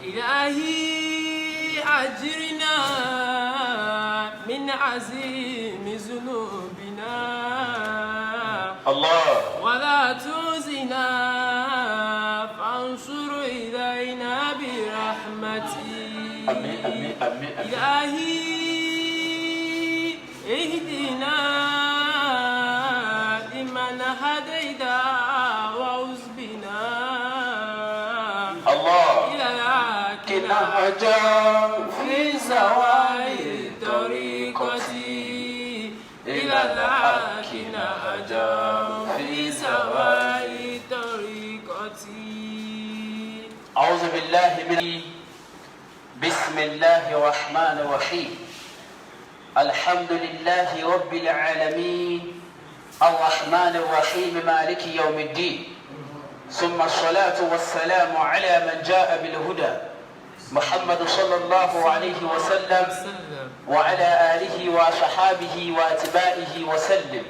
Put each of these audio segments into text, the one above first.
إلهي أجرنا من عزيم ذنوبنا الله ولا تخزنا فانصر إلينا برحمتك آمين آمين آمين إلهي اهدنا لمن هديت وعوذ بنا الله إلى كنا العاقلة أجام في زوايا طريقتي إلى العاقلة أجام في زوايا طريقتي. أعوذ بالله من بسم الله الرحمن الرحيم الحمد لله رب العالمين الرحمن الرحيم مالك يوم الدين ثم الصلاة والسلام على من جاء بالهدى محمد صلى الله عليه وسلم وعلى آله وصحابه وأتباعه وسلم.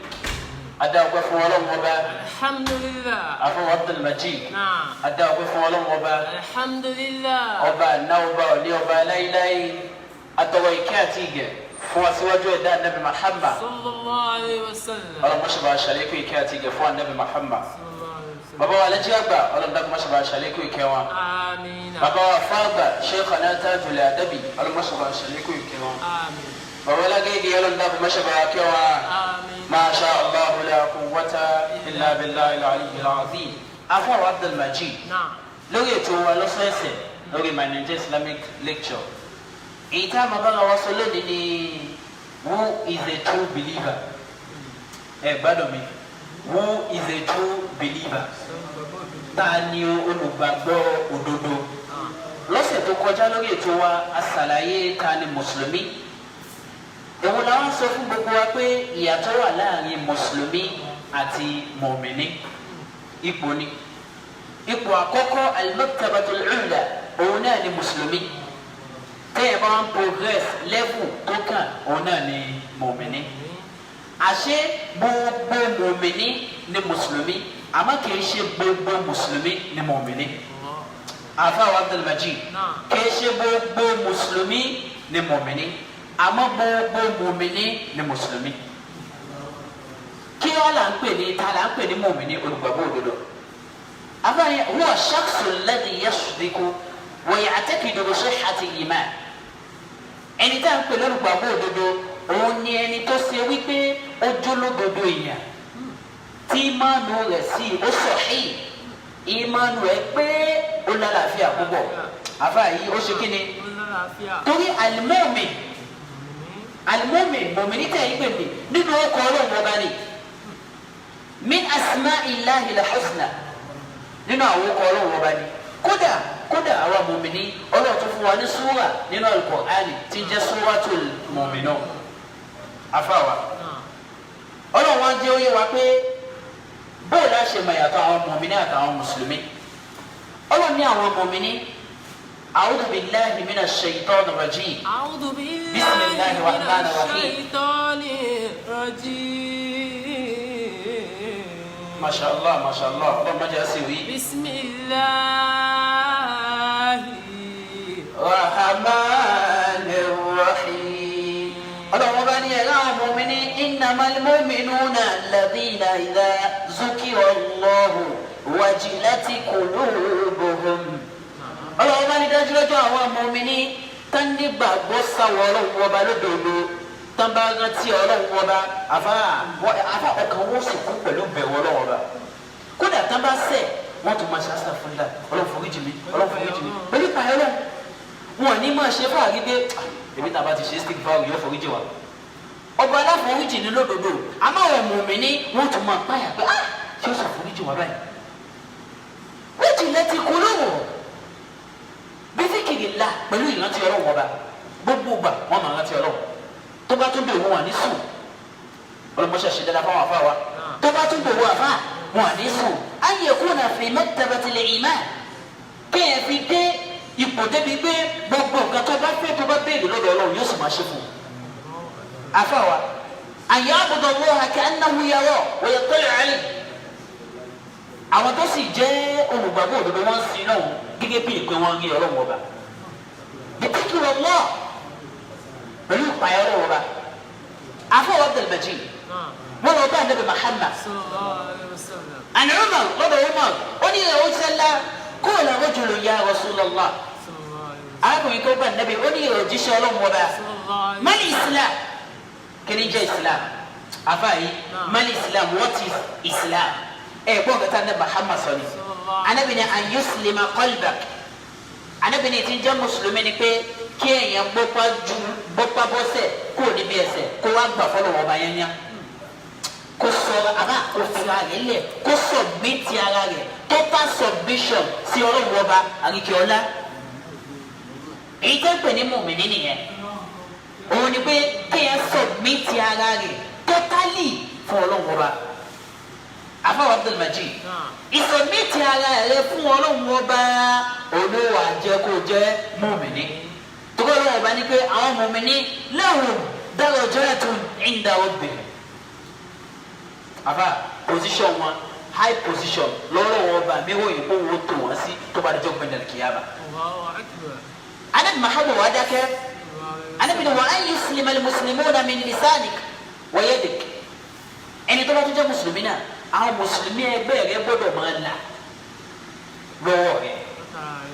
أدعوك فولون وبا الحمد لله. أفو عبد المجيد. نعم. أدعوك فولون وبا الحمد لله. ọba náwó ní ọba láíláí atọwọ́ ìkẹ́ àti ìgẹ̀ fún aṣíwájú ẹ̀dá anabi Muhammad sallallahu alayhi wa sallam. ọlọmọṣẹba aṣàlékún ìkẹ́ àti ìgẹ̀ fún anabi Muhammad. bàbá wa lẹ́jẹ́ àgbà ọlọmọdàkùnmọṣẹba aṣàlékún ìkẹ́ wọn. àmín. bàbá wa fáàgbà Sheikhana Tajul Adabi ọlọmọṣẹba aṣàlékún ìkẹ́ wọn. àmín. bàbá lágége ọlọmọdàkùnmọṣẹba akẹ́ wọn. àmín. Masha Allah la quwwata illa billahi al-aliyyil azim. afọ Abdul Majid lórí ètò wa lọ́sọ̀ọ̀sẹ̀ lórí my Nigeria Islamic lecture èyí tá a máa bá wa sọ lónìí ni who is a true believer ẹ gbádùn mi who is a true believer ta ni olùgbàgbọ́ òdodo lọ́sẹ̀ tó kọjá lórí ètò wa a ṣàlàyé ta ni mùsùlùmí èwo la wá sọ fún gbogbo wa pé ìyàtọ̀ wà láàrin mùsùlùmí àti mùmíní ipò ni ipò àkọ́kọ́ al-martabatul ula òun náà ni mùsùlùmí tẹ́yẹ̀ bá ń progress level tó kàn òun náà ni mùmíní àṣé gbogbo mùmíní ni mùsùlùmí àmọ́ kì í ṣe gbogbo mùsùlùmí ni mùmíní àfáà Abdul Majid kì í ṣe gbogbo mùsùlùmí ni mùmíní àmọ́ gbogbo mùmíní ni mùsùlùmí kí wọ́n là ń pè ní ta là ń pè ní mùmíní olùgbàgbọ́ òdodo. أفا هو الشخص الذي يصدق ويعتقد بصحة الإيمان. ẹni tá à ń pè lólùgbàgbọ́ òdodo òun ni ẹni tó ṣe wípé ó jólódodo èèyàn tí ìmánu rẹ̀ sí ó sahih ìmánu rẹ̀ pé ó lálàáfíà púpọ̀ àfà yìí ó ṣe kí ni torí al-mu'min mùmínì tẹ̀ yí pè mí nínú ọkọ̀ ọlọ́run ọba ni min asma'illahi al-husna nínú àwọn ọkọ ọlọ́run ọba ni kódà àwa mùmíní ọlọ́run tó fún wa ní súwà nínú Al-Qur'ani tí ń jẹ́ Suratul Mu'minun afáwa ọlọ́run wa jẹ́ oyé wa pé bóòlù àṣẹ mayàtọ̀ àwọn mùmíní àtàwọn mùsùlùmí ọlọ́run ní àwọn mùmíní a'udhu billahi minash shaitanir rajim bismillahir rahmanir rahim. Masha Allah, Masha Allah. Allah majasiwi. Bismillahirrahmanirrahim. Allah mabani ala mu'mini innamal mu'minuna alladhina idha zukira Allah wajilat qulubuhum. Allah mabani dájúdájú àwọn mu'mini tán ní gbàgbọ́ sáwọ́ Ọlọ́run ọba lódodo tán bá rántí Ọlọ́run ọba àfa ọkàn wọn sì kú pẹ̀lú bẹ̀rù Ọlọ́run ọba kódà tán bá ṣẹ̀ wọ́n tún máa ṣe astaghfirullah Ọlọ́run foríjì mi Ọlọ́run foríjì mi pẹ̀lú ìpààyà Ọlọ́run wọn ní máa ṣe fáàrí dé èmi tá a bá ti ṣe stick fáwọn yóò foríjì wa ọba aláforíjì ní lódodo àmọ́ àwọn mùmínì wọ́n tún máa pààyà pé ṣé ó sì foríjì wa báyìí wọ́n ti lẹ́tí kú lóhùn bí zikrillah pẹ̀lú ìrántí Ọlọ́run ọba gbogbo gbà wọ́n máa rántí Ọlọ́run tó bá tún bẹ̀rù wọn wà ní sùn ọlọmọṣẹ́ ṣe dáadáa fáwọn afá wa tó bá tún bẹ̀rù àfá wọn wà ní sùn an yakuna fi martabatil iman kéèyàn fi dé ipò débi pé gbogbo nǹkan tó bá fẹ́ tó bá béèrè lọ́dọ̀ Ọlọ́run yóò sì máa ṣe fún un afá wa an ya'budu Allaha ka'annahu yarahu wa yattali'u alayhi àwọn tó sì jẹ́ olùgbàgbọ́ òdodo wọn sin náà gẹ́gẹ́ bí ìpè wọn rí Ọlọ́run ọba الله بلو بايرو عفوا عبد المجيد ولو بقى النبي محمد صلى الله عليه وسلم عن عمر رضي عمر وني وسلم قال رجل يا رسول الله صلى الله عليه وسلم أبو يكوب النبي وني وجيش لهم وبا صلى الله عليه ما الإسلام كن يجي إسلام أفاي ما الإسلام what is Islam بوقت النبي محمد صلى الله عليه وسلم أنا بني أن يسلم قلبك أنا بني تنجم مسلمين kí èèyàn bọ́pá bọ́sẹ̀ kúrò níbi ẹsẹ̀ kó wá gbà fọlọ́ ọba yẹn yẹn kó sọ àbá kó fi ara rẹ̀ lẹ̀ kó submit ara rẹ̀ total submission sí ọlọ́run ọba àríkè ọlá èyí tó ń pè ní mùmínì nìyẹn òun ni pé kéèyàn submit ara rẹ̀ totally fún ọlọ́run ọba àfọwọ́ Abdul Majid ìsubmit ara rẹ̀ fún ọlọ́run ọba olówó àjẹkó jẹ́ mùmínì. تقول له بانك أو مؤمنين لهم درجات عند ربهم أفا position one high position لولا وبا ميهو يكون وتواسي تبارك جوك من الكيابة الله أكبر أنا بمحبة وادك أنا بدو أن يسلم المسلمون من لسانك ويدك يعني طبعا تجا مسلمين أو مسلمين بير يبدو مالا لوه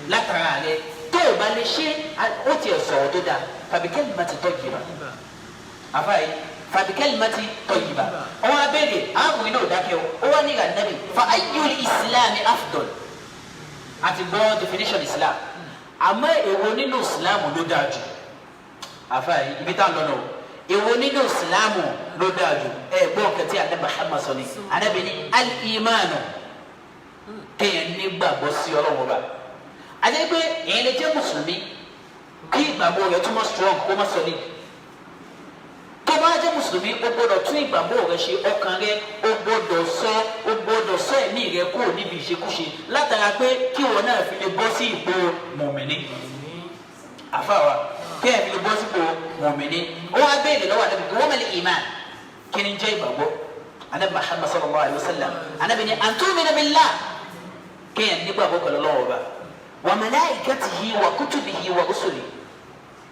لا ترى tó o bá lè ṣe ó tiẹ̀ sọ̀rọ̀ tó dáa fàbíkẹ́lì má ti tọ́jú bá àfáàyè fàbíkẹ́lì má ti tọ́jú bá ọwọ́ abẹ́rẹ́ àwọn iná ò dákẹ́ o ó wá ní ìrànlẹ́bí fa ayyul islami afdol àti gbọ́ definition islam àmọ́ èwo nínú islam ló dáa jù àfáàyè ibi tá à ń lọ náà èwo nínú islam ló dáa jù gbọ́ kẹtí àdé Muhammad sọ ni ànábì ní al-imanu kéèyàn nígbàgbọ́ sí ọlọ́wọ́ bá àti pé èyí lè jẹ́ mùsùlùmí kí ìgbàgbọ́ rẹ̀ tún mọ́ strong kó mọ́ solid tó bá jẹ́ mùsùlùmí o gbọ́dọ̀ tún ìgbàgbọ́ rẹ̀ ṣe ọkàn rẹ̀ o gbọ́dọ̀ sọ ẹ̀mí rẹ̀ kúrò níbi ìṣekúṣe látara pé kí wọn náà fi lè bọ́ sí ipò mùmínì àfàwà kí ẹ̀ fi lè bọ́ sí ipò mùmínì ó wá béèrè lọ́wọ́ àdàbí kí wọ́n mẹ́lẹ̀ ìmán kí ni jẹ́ ìgbàgbọ́ anabi Muhammad sallallahu alayhi wa sallam anabi ni an tu'mina billah kí ẹ̀ nígbàgbọ́ pẹ̀lú Ọlọ́hun Ọba wa malaikatihi wa kutubihi wa rusuli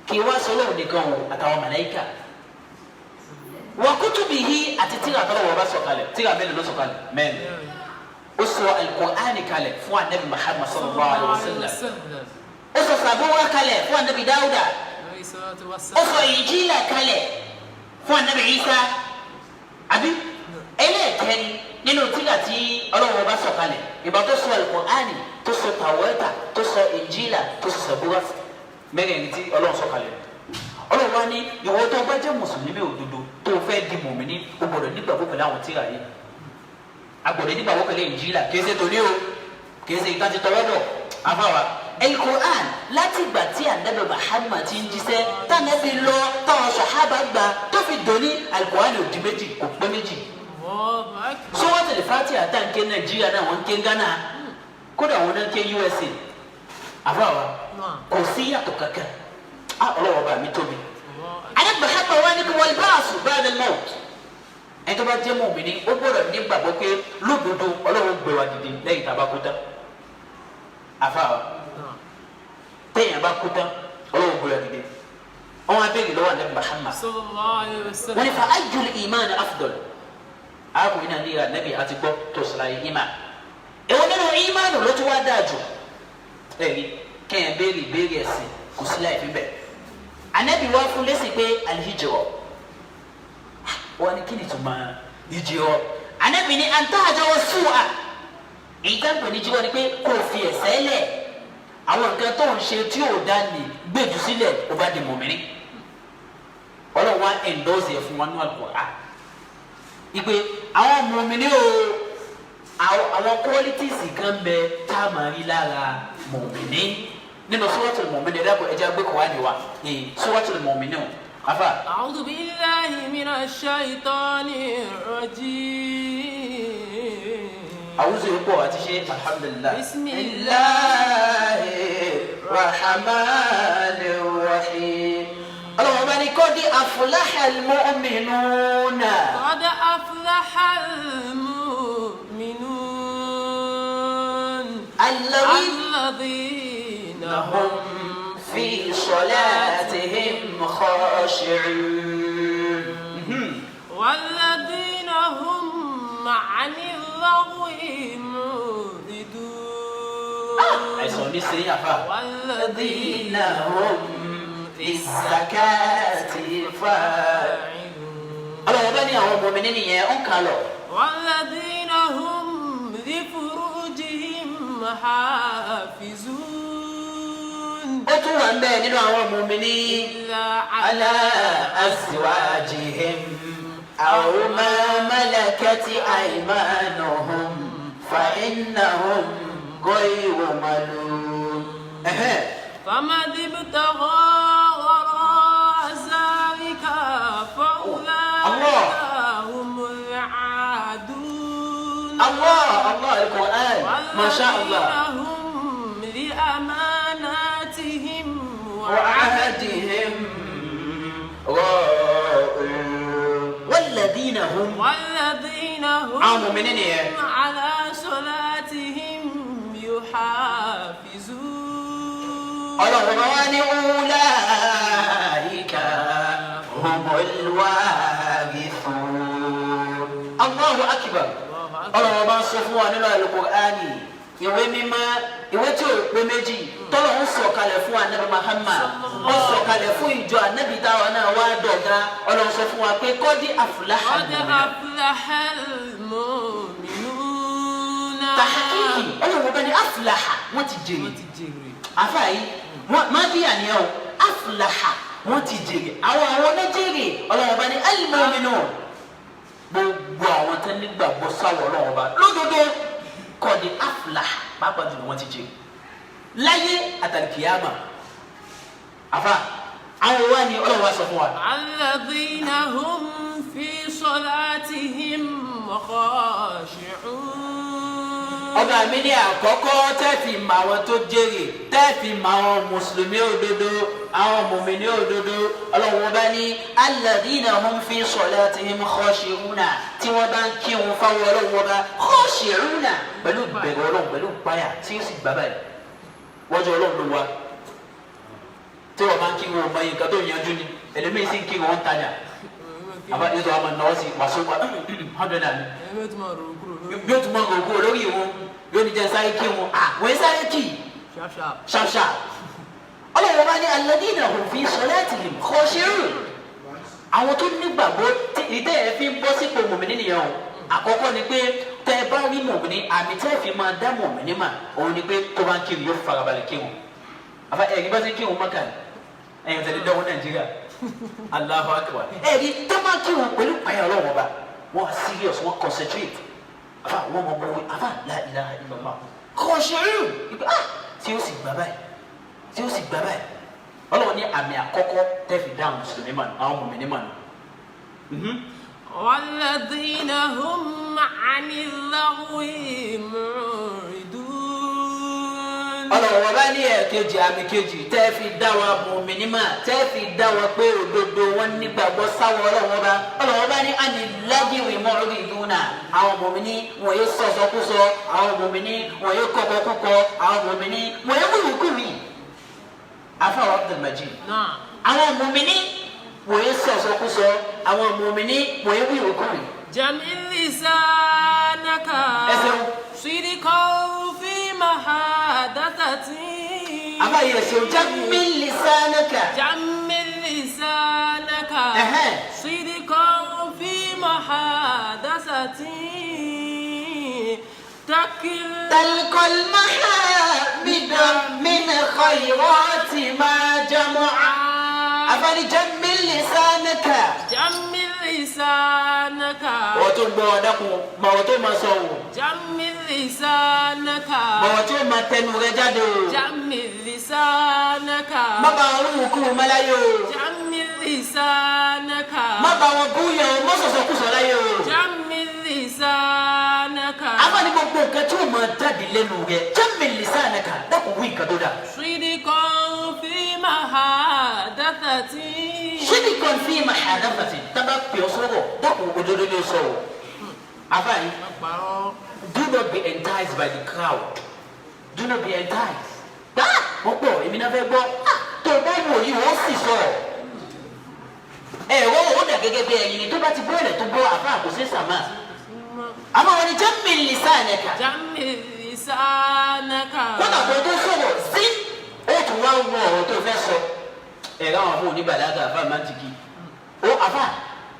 kí wá sọlọ nìkan o àtàwọn màláíkà wa kutubihi àti tírà tọ́lọ̀ wọ́n bá sọ̀kalẹ̀ tírà mélòó ló sọ̀kalẹ̀ mẹ́rin ó sọ al-Qur'ani kalẹ̀ fún anabi Muhammad sallallahu alayhi wa sallam ó sọ Zabura kalẹ̀ fún anabi Dawuda ó sọ Injila kalẹ̀ fún anabi Isa àbí ẹlẹ́ẹ̀kẹ́ni nínú tírà tí Ọlọ́run bá sọ̀kalẹ̀ ìgbà tó sọ al-Qur'ani tó sọ Tawrata tó sọ Injila tó sọ Zabura mẹ́rin tí Ọlọ́run sọ̀kalẹ̀ Ọlọ́run wá ní ìwọ tó bá jẹ́ mùsùlùmí òdodo tó fẹ́ di mùmínì o gbọ́dọ̀ nígbàgbọ́ pẹ̀lú àwọn tírà yìí a gbọ́dọ̀ nígbàgbọ́ pẹ̀lú Injila kìí ṣe torí o kìí ṣe ìtàn ti tọwọ́ dọ̀ afáwa al-Qur'an láti ìgbà tí Ànábì Muhammad ti ń jíṣẹ́ tànàbí lọ táwọn sàhábà gbà tó fi dòní al-Qur'an ò di méjì kò pé méjì Suratul Fatiha tá n ké Nàìjíríà náà wọ́n ké Ghana kódà wọn náà ké USA àbáwa kò sí yàtọ̀ kankan ọlọ́wọ́ bá mi tóbi. Ànábì Muhammad wá ní kí wal ba'su ba'da al-mawt ẹni tó bá jẹ́ mùmínì ó gbọ́dọ̀ nígbàgbọ́ pé lódodo Ọlọ́run gbé wa dìde lẹ́yìn tá a bá kú tán àfáà téèyàn bá kú tán Ọlọ́run gbé wa dìde wọn wá béèrè lọ́wọ́ Ànábì Muhammad wọn ni fa ayyul iman afdal arákùnrin náà ní ìhà Ànábì àti gbọ́ tó sàlàyé ìmán èwo nínú ìmánu ló tún wá dáa jù ẹ̀rí kẹ́yìn béèrè ẹ̀sìn kò sí láì fi bẹ́ẹ̀ Ànábì wá fún lẹ́sìn pé al-hijra wọ́n ní kí ni tó máa hijra Ànábì ní an tahjura su'a èyí tá ń pè ní hijra ni pé kò fi ẹ̀ṣẹ̀ lẹ̀ àwọn nǹkan tó ń ṣe tí ò dá ní gbèjú sílẹ̀ ó bá di mùmínì Ọlọ́run wá endorse ẹ̀ fún wọn ní Al-Qur'an ìpè àwọn mùmínì o àwọn qualities kan bẹ tá a máa rí lára mùmínì nínú Suratul Mu'minun ẹ̀dá ẹja gbé kọ́ wá ní wa Suratul Mu'minun afa. A'udhu billahi minash shaitanir rajim. A'udhu yìí pọ̀ àti ṣe alhamdulillah. Bismillahir rahmanir rahim. Ọlọ́run bá ní qad aflahal mu'minuna. Qad aflahal mu'minun. الذين هم في صلاتهم خاشعون والذين هم عن اللغو معرضون والذين هم للزكاة فاعلون الله يبني هم مؤمنين يا أنكالو والذين هم لفروجهم حافظون أتوا أن بيننا هم مؤمنين على أزواجهم أو ما ملكت أيمانهم فإنهم غير ملوم فمن ابتغى وراء ذلك فأولئك هم العادون الله القرآن ما شاء الله هم لأماناتهم وعهدهم والذين هم على صلاتهم يحافظون أولئك هم الوارثون الله أكبر الله ما صفوا nínú Al-Qur'ani ìwé mímọ́ ìwé tí ó pé méjì tọ́lọ̀ ń sọ̀kalẹ̀ fún Ànábì Muhammad ó sọ̀kalẹ̀ fún ìjọ Ànábì táwọn náà wá dọ̀gá Ọlọ́run sọ fún wa pé kọ́dí aflahal mu'minun tàkìkì Ọlọ́run bá ní aflaha wọ́n ti jèrè àfààyí máa bí àníyàn o aflaha wọ́n ti jèrè àwọn náà jèrè Ọlọ́run bá ní al-mu'minun gbogbo àwọn tó nígbàgbọ́ sáwọ́ Ọlọ́run bá lódodo kọ́dí aflaha pàápàá jùlọ wọ́n ti jèrè láyé àtàlùkìyàmà àfà àwọn wa ni Ọlọ́run wá sọ fún wa. alladhina hum fi salatihim khashi'un. ọba mi ní àkọ́kọ́ tẹ́ẹ̀fì mọ àwọn tó jèrè tẹ́ẹ̀fì mọ àwọn mùsùlùmí òdodo àwọn mùmìnì òdodo Ọlọ́run bá ní alladhina hum fi salatihim khashi'una tí wọ́n bá ń kírun fáwọn Ọlọ́run bá khashi'una pẹ̀lú bẹ̀rù Ọlọ́run pẹ̀lú báyà tí ó sì gbà báyìí wọ́n jọ Ọlọ́run ló wá tí wọ́n máa ń kírun ọmọ yìí nǹkan tó yanjú ni ẹlẹ́mìí sì ń kírun wọn tajà àbá yóò tó wà máa náwó sí wàásù wa hundred and yóò tún máa rò kúrò lórí wọn yóò ní jẹ́ sáré kí wọn wọ́n sáré kì í ṣàṣà Ọlọ́run bá ní alladhina hum fi salatihim khashi'un àwọn tó nígbàgbọ́ ìdẹ́ ẹ̀ fi ń bọ́ sípò mọ̀mìnì nìyẹn o àkọ́kọ́ ni pé tẹ́ ẹ bá rí mọ̀mìnì àmì tẹ́ ẹ fi máa dá mọ̀mìnì mà òun ni pé tó bá ń kírun yóò farabalẹ̀ kírun àfa ẹ̀rí bá ti kírun mọ́kà ẹ̀yìn tẹ̀lé dánwó Nàìjíríà Allahu akbar ẹ̀rí tó máa kírun pẹ̀lú pààyà Ọlọ́run ọba wọ́n serious wọ́n concentrate àfa wọ́n mọ̀ bọ̀ wọ́n àfa la ilaha illallah khashi'un tí ó sì gbà báyìí Ọlọ́run ní àmì àkọ́kọ́ tẹ́ fi dáhùn mùsùlùmí mà àwọn mùmìnì mà والذين هم عن اللغو معرضون. Ọlọ́run bá ní ẹ̀kejì àmì kejì tẹ́ fi dá wa mùmìnì mà tẹ́ fi dá wa pé òdodo wọn nígbàgbọ́ sáwọ́ Ọlọ́run bá ní àní lágìwì mu'riduna àwọn mùmìnì wọ́n yé sọ̀sọ̀kúsọ àwọn mùmìnì wọ́n yé kọ̀kọ̀kúkọ àwọn mùmìnì wọ́n yé wíwìkúwì afáwọn Abdul Majid àwọn mùmìnì wọ́n yé sọ̀sọ̀kúsọ àwọn mùmìnì wọ́n yé wíwìkúwì. jamil lisanaka sidqan fi mahadathati. àbáyé ẹ̀sìn jamil lisanaka. jamil lisanaka sidqan fi mahadathati. تلقى المحامد من خيرات ما جمع أفني جمل لسانك جمل لسانك وتبغى دكو ما وتما سو جمل لسانك ما وتما تنورجادو جمل لسانك ما بعرفكم ملايو جمل لسانك ما بعرفكم ما سوسكوا سلايو جمل لسانك أفني بقول كتوم ما تدي لنوجه جمل لسانك دكو وين كدودا صدقا في محادثتي صدقا في محادثتي تبقى بيوصله دكو ودودو يوصله أفني do not be enticed by the crowd do not be enticed wọ́n pọ̀ èmi náà fẹ́ gbọ́ tó o bá wù wò yìí wọ́n sì sọ̀rọ̀ ẹ̀rọ ó dà gẹ́gẹ́ bí ẹyin tó bá ti bọ́ ẹ̀rẹ̀ tó bọ́ àfa àkóso sàmà àmọ́ wọn ni jammil lisanaka jammil lisanaka kódà tó tó sọ̀rọ̀ sí ó tún wá wọ ọ̀rọ̀ tó fẹ́ sọ ẹ̀rọ àwọn fún oníbàlágà àfa mantiki ó àfa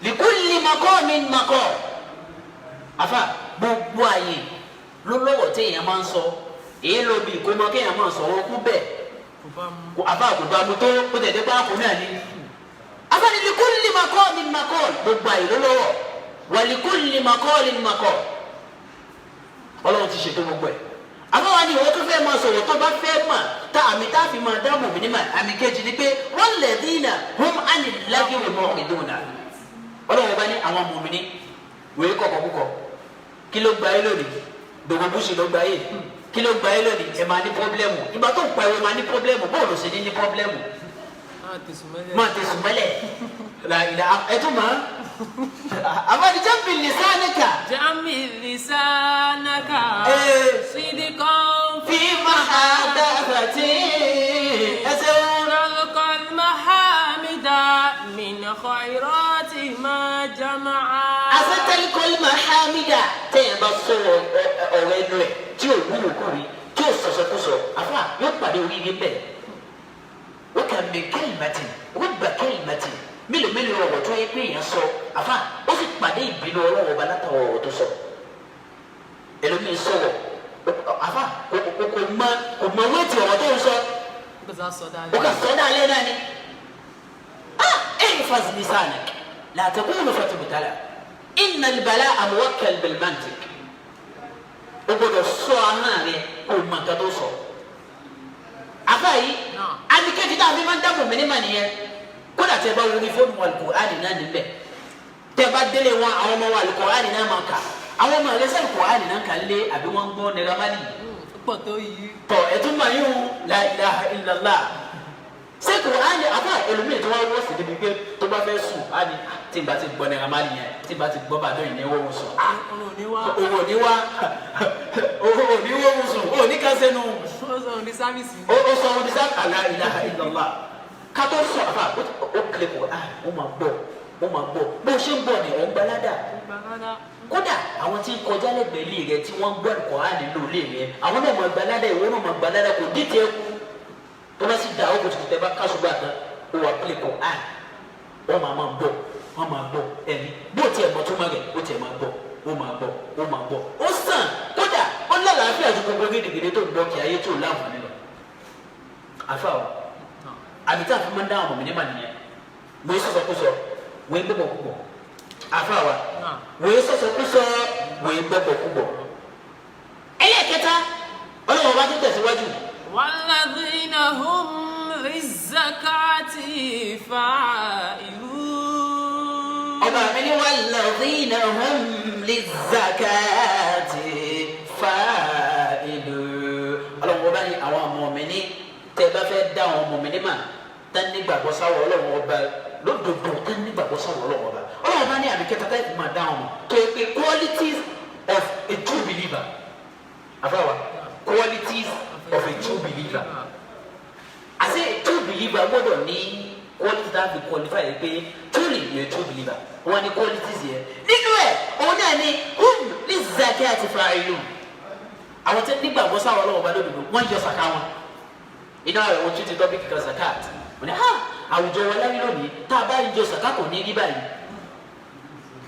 likulli maqamin maqam àfa gbogbo àyè ló lọ́wọ́ téèyàn máa ń sọ èyí ló bí ìkómọ kéèyàn máa sọ̀rọ̀ kú bẹ́ẹ̀ àfa àgùnbá mu tó ó tẹ̀lé bá kú náà ní. àfa ni likulli maqamin maqam gbogbo àyè ló lọ́wọ́ wa likulli maqalin maqam ọlọ́run ti ṣètò gbogbo ẹ̀. àmọ́ wa ni ìwọ tó fẹ́ máa sọ̀rọ̀ tó bá fẹ́ mà tá àmì tá a fi máa dáàbò mí ní mà àmì kejì ni pé walladhina hum anil lagwi mu'riduna ọlọ́run bá ní àwọn mùmínì wèé kọ̀kọ̀ púpọ̀ kí ló gba yé lónìí dòwò búṣì ló gba yé kí ló gba yé lónìí ẹ máa ní pọ́blẹ́mù ìgbà tó ń pa ẹ máa ní pọ́blẹ́mù bóòlù sì ní pọ́blẹ́mù máa tẹ̀sùn mẹ́lẹ̀ ẹ tún máa àbájáde jammil lisanaka jammil lisanaka sidqan fi mahadathati ẹsẹ̀ wọn. mahamida min khayrati ma jama'a. asatalikol mahamida tẹ̀yẹ̀ bá sọ̀rọ̀ ọ̀rọ̀ ẹnu ẹ̀ tí ò wúlò kúri tí ò sọ̀sọ̀kúsọ̀ àfa yóò pàdé oríire bẹ́ẹ̀ wọ́n kà mí kẹ́lìmẹ́tì wọ́n gbà kẹ́lìmẹ́tì mélòó ọ̀rọ̀ tó yẹ pé èèyàn sọ àfa ó sì pàdé ìbínú ọlọ́wọ́ ọba látàwọn ọ̀rọ̀ tó sọ ẹlòmíín sọ̀rọ̀ àfa kò mọ wéètì ọ̀rọ̀ tó ń sọ ó kà sọ dáalẹ́ náà ni احفظ لسانك لا تقول فتبتلى إن البلاء موكل بالمنطق وقد الصوانع كل من تدوسه أخي أنا كيف تعرف من دم من إيمانية كنا تبى ونفون والقرآن نانبه تبى دليل وعوام والقرآن نامكا àwọn ọmọ rẹ sẹ́yìn kùránì náà kà lé àbí wọ́n ń gbọ́ nẹ́rámálì. pọ̀ tó yìí. tọ ẹtún máa yún la ilaha illallah ṣé kùránì àbá ẹlòmíì tí wọ́n wọ́ sí débi pé tó bá fẹ́ sùn á ní tí n bá ti gbọ́ nẹ́rámálì yẹn tí n bá ti gbọ́ bàdó yìí ní wọ́n sùn. òwò ní wọ́n sùn òwò ní kan sẹ́nu. ó sọ òun ní sáfìsì. ó sọ òun ní sáfìsì la ilaha illallah kátó sọ àbá ó kílẹ̀ kùránì ó máa gbọ́ bó ṣe ń gbọ́ ni ọ̀ ń gbalada kódà àwọn tí ń kọjá lẹ́gbẹ̀ẹ́ ilé rẹ tí wọ́n gbọ́ ẹ̀kọ́ á nílò ilé rẹ àwọn náà máa gbalada ìwọ náà máa gbalada kò dídì ẹkú tó bá sì dà ó kò tètè bá kásùgbà kan ó wà pílẹ̀ kọ́ á wọ́n máa gbọ́ ẹ̀mí bó tiẹ̀ mọ̀ tó má rẹ̀ ó tiẹ̀ máa gbọ́ ó máa gbọ́ ó sàn kódà ó lálàáfíà ju gbogbo gidigidi tó ń gbọ́ kí ayé tó láǹfààní lọ. àfa o àbí tá a fi máa ń dá àwọn mọ̀mí ní mànìyàn mo yẹ sọ̀sọ̀kúsọ wọ́n ń gbọ́ púpọ̀ àfa wa wòye sọsọkúsọ wòye gbọgbọkúgbọ ẹlẹ́ẹ̀kẹta ọlọ́wọ́ bá tún tẹ̀síwájú. walladhina hum lizzakati fa'ilun. ọba mi ní walladhina hum lizzakati fa'ilun. ọlọ́wọ́ bá ní àwọn ọmọ mi ní tẹ́ bá fẹ́ dá àwọn ọmọ mi ní mà tán nígbàgbọ́ sáwọ́ ọlọ́wọ́ bá lódodo tán nígbàgbọ́ sáwọ́ ọlọ́wọ́ bá ọlọ́wọ́ bá ní àmì kẹta táyì fún ma dáhùn mọ́ tó yẹ pé qualities of a true believer àfàwà qualities of a true believer àti a true believer gbọ́dọ̀ ní qualities that be qualify yẹ pé truly you a true believer wọ́n ní qualities yẹ nínú ẹ̀ òun náà ní ní zakati fa'ilun àwọn tẹ nígbàgbọ́ sáwọ́ ọlọ́wọ́ bá lódodo wọ́n yọ sàká wọn iná rẹ̀ wọ́n tún ti tọ́ bí kíkan zakat wọ́n ní àwùjọ wọn láyé lónìí tá a bá yọ sàká kò ní rí báyìí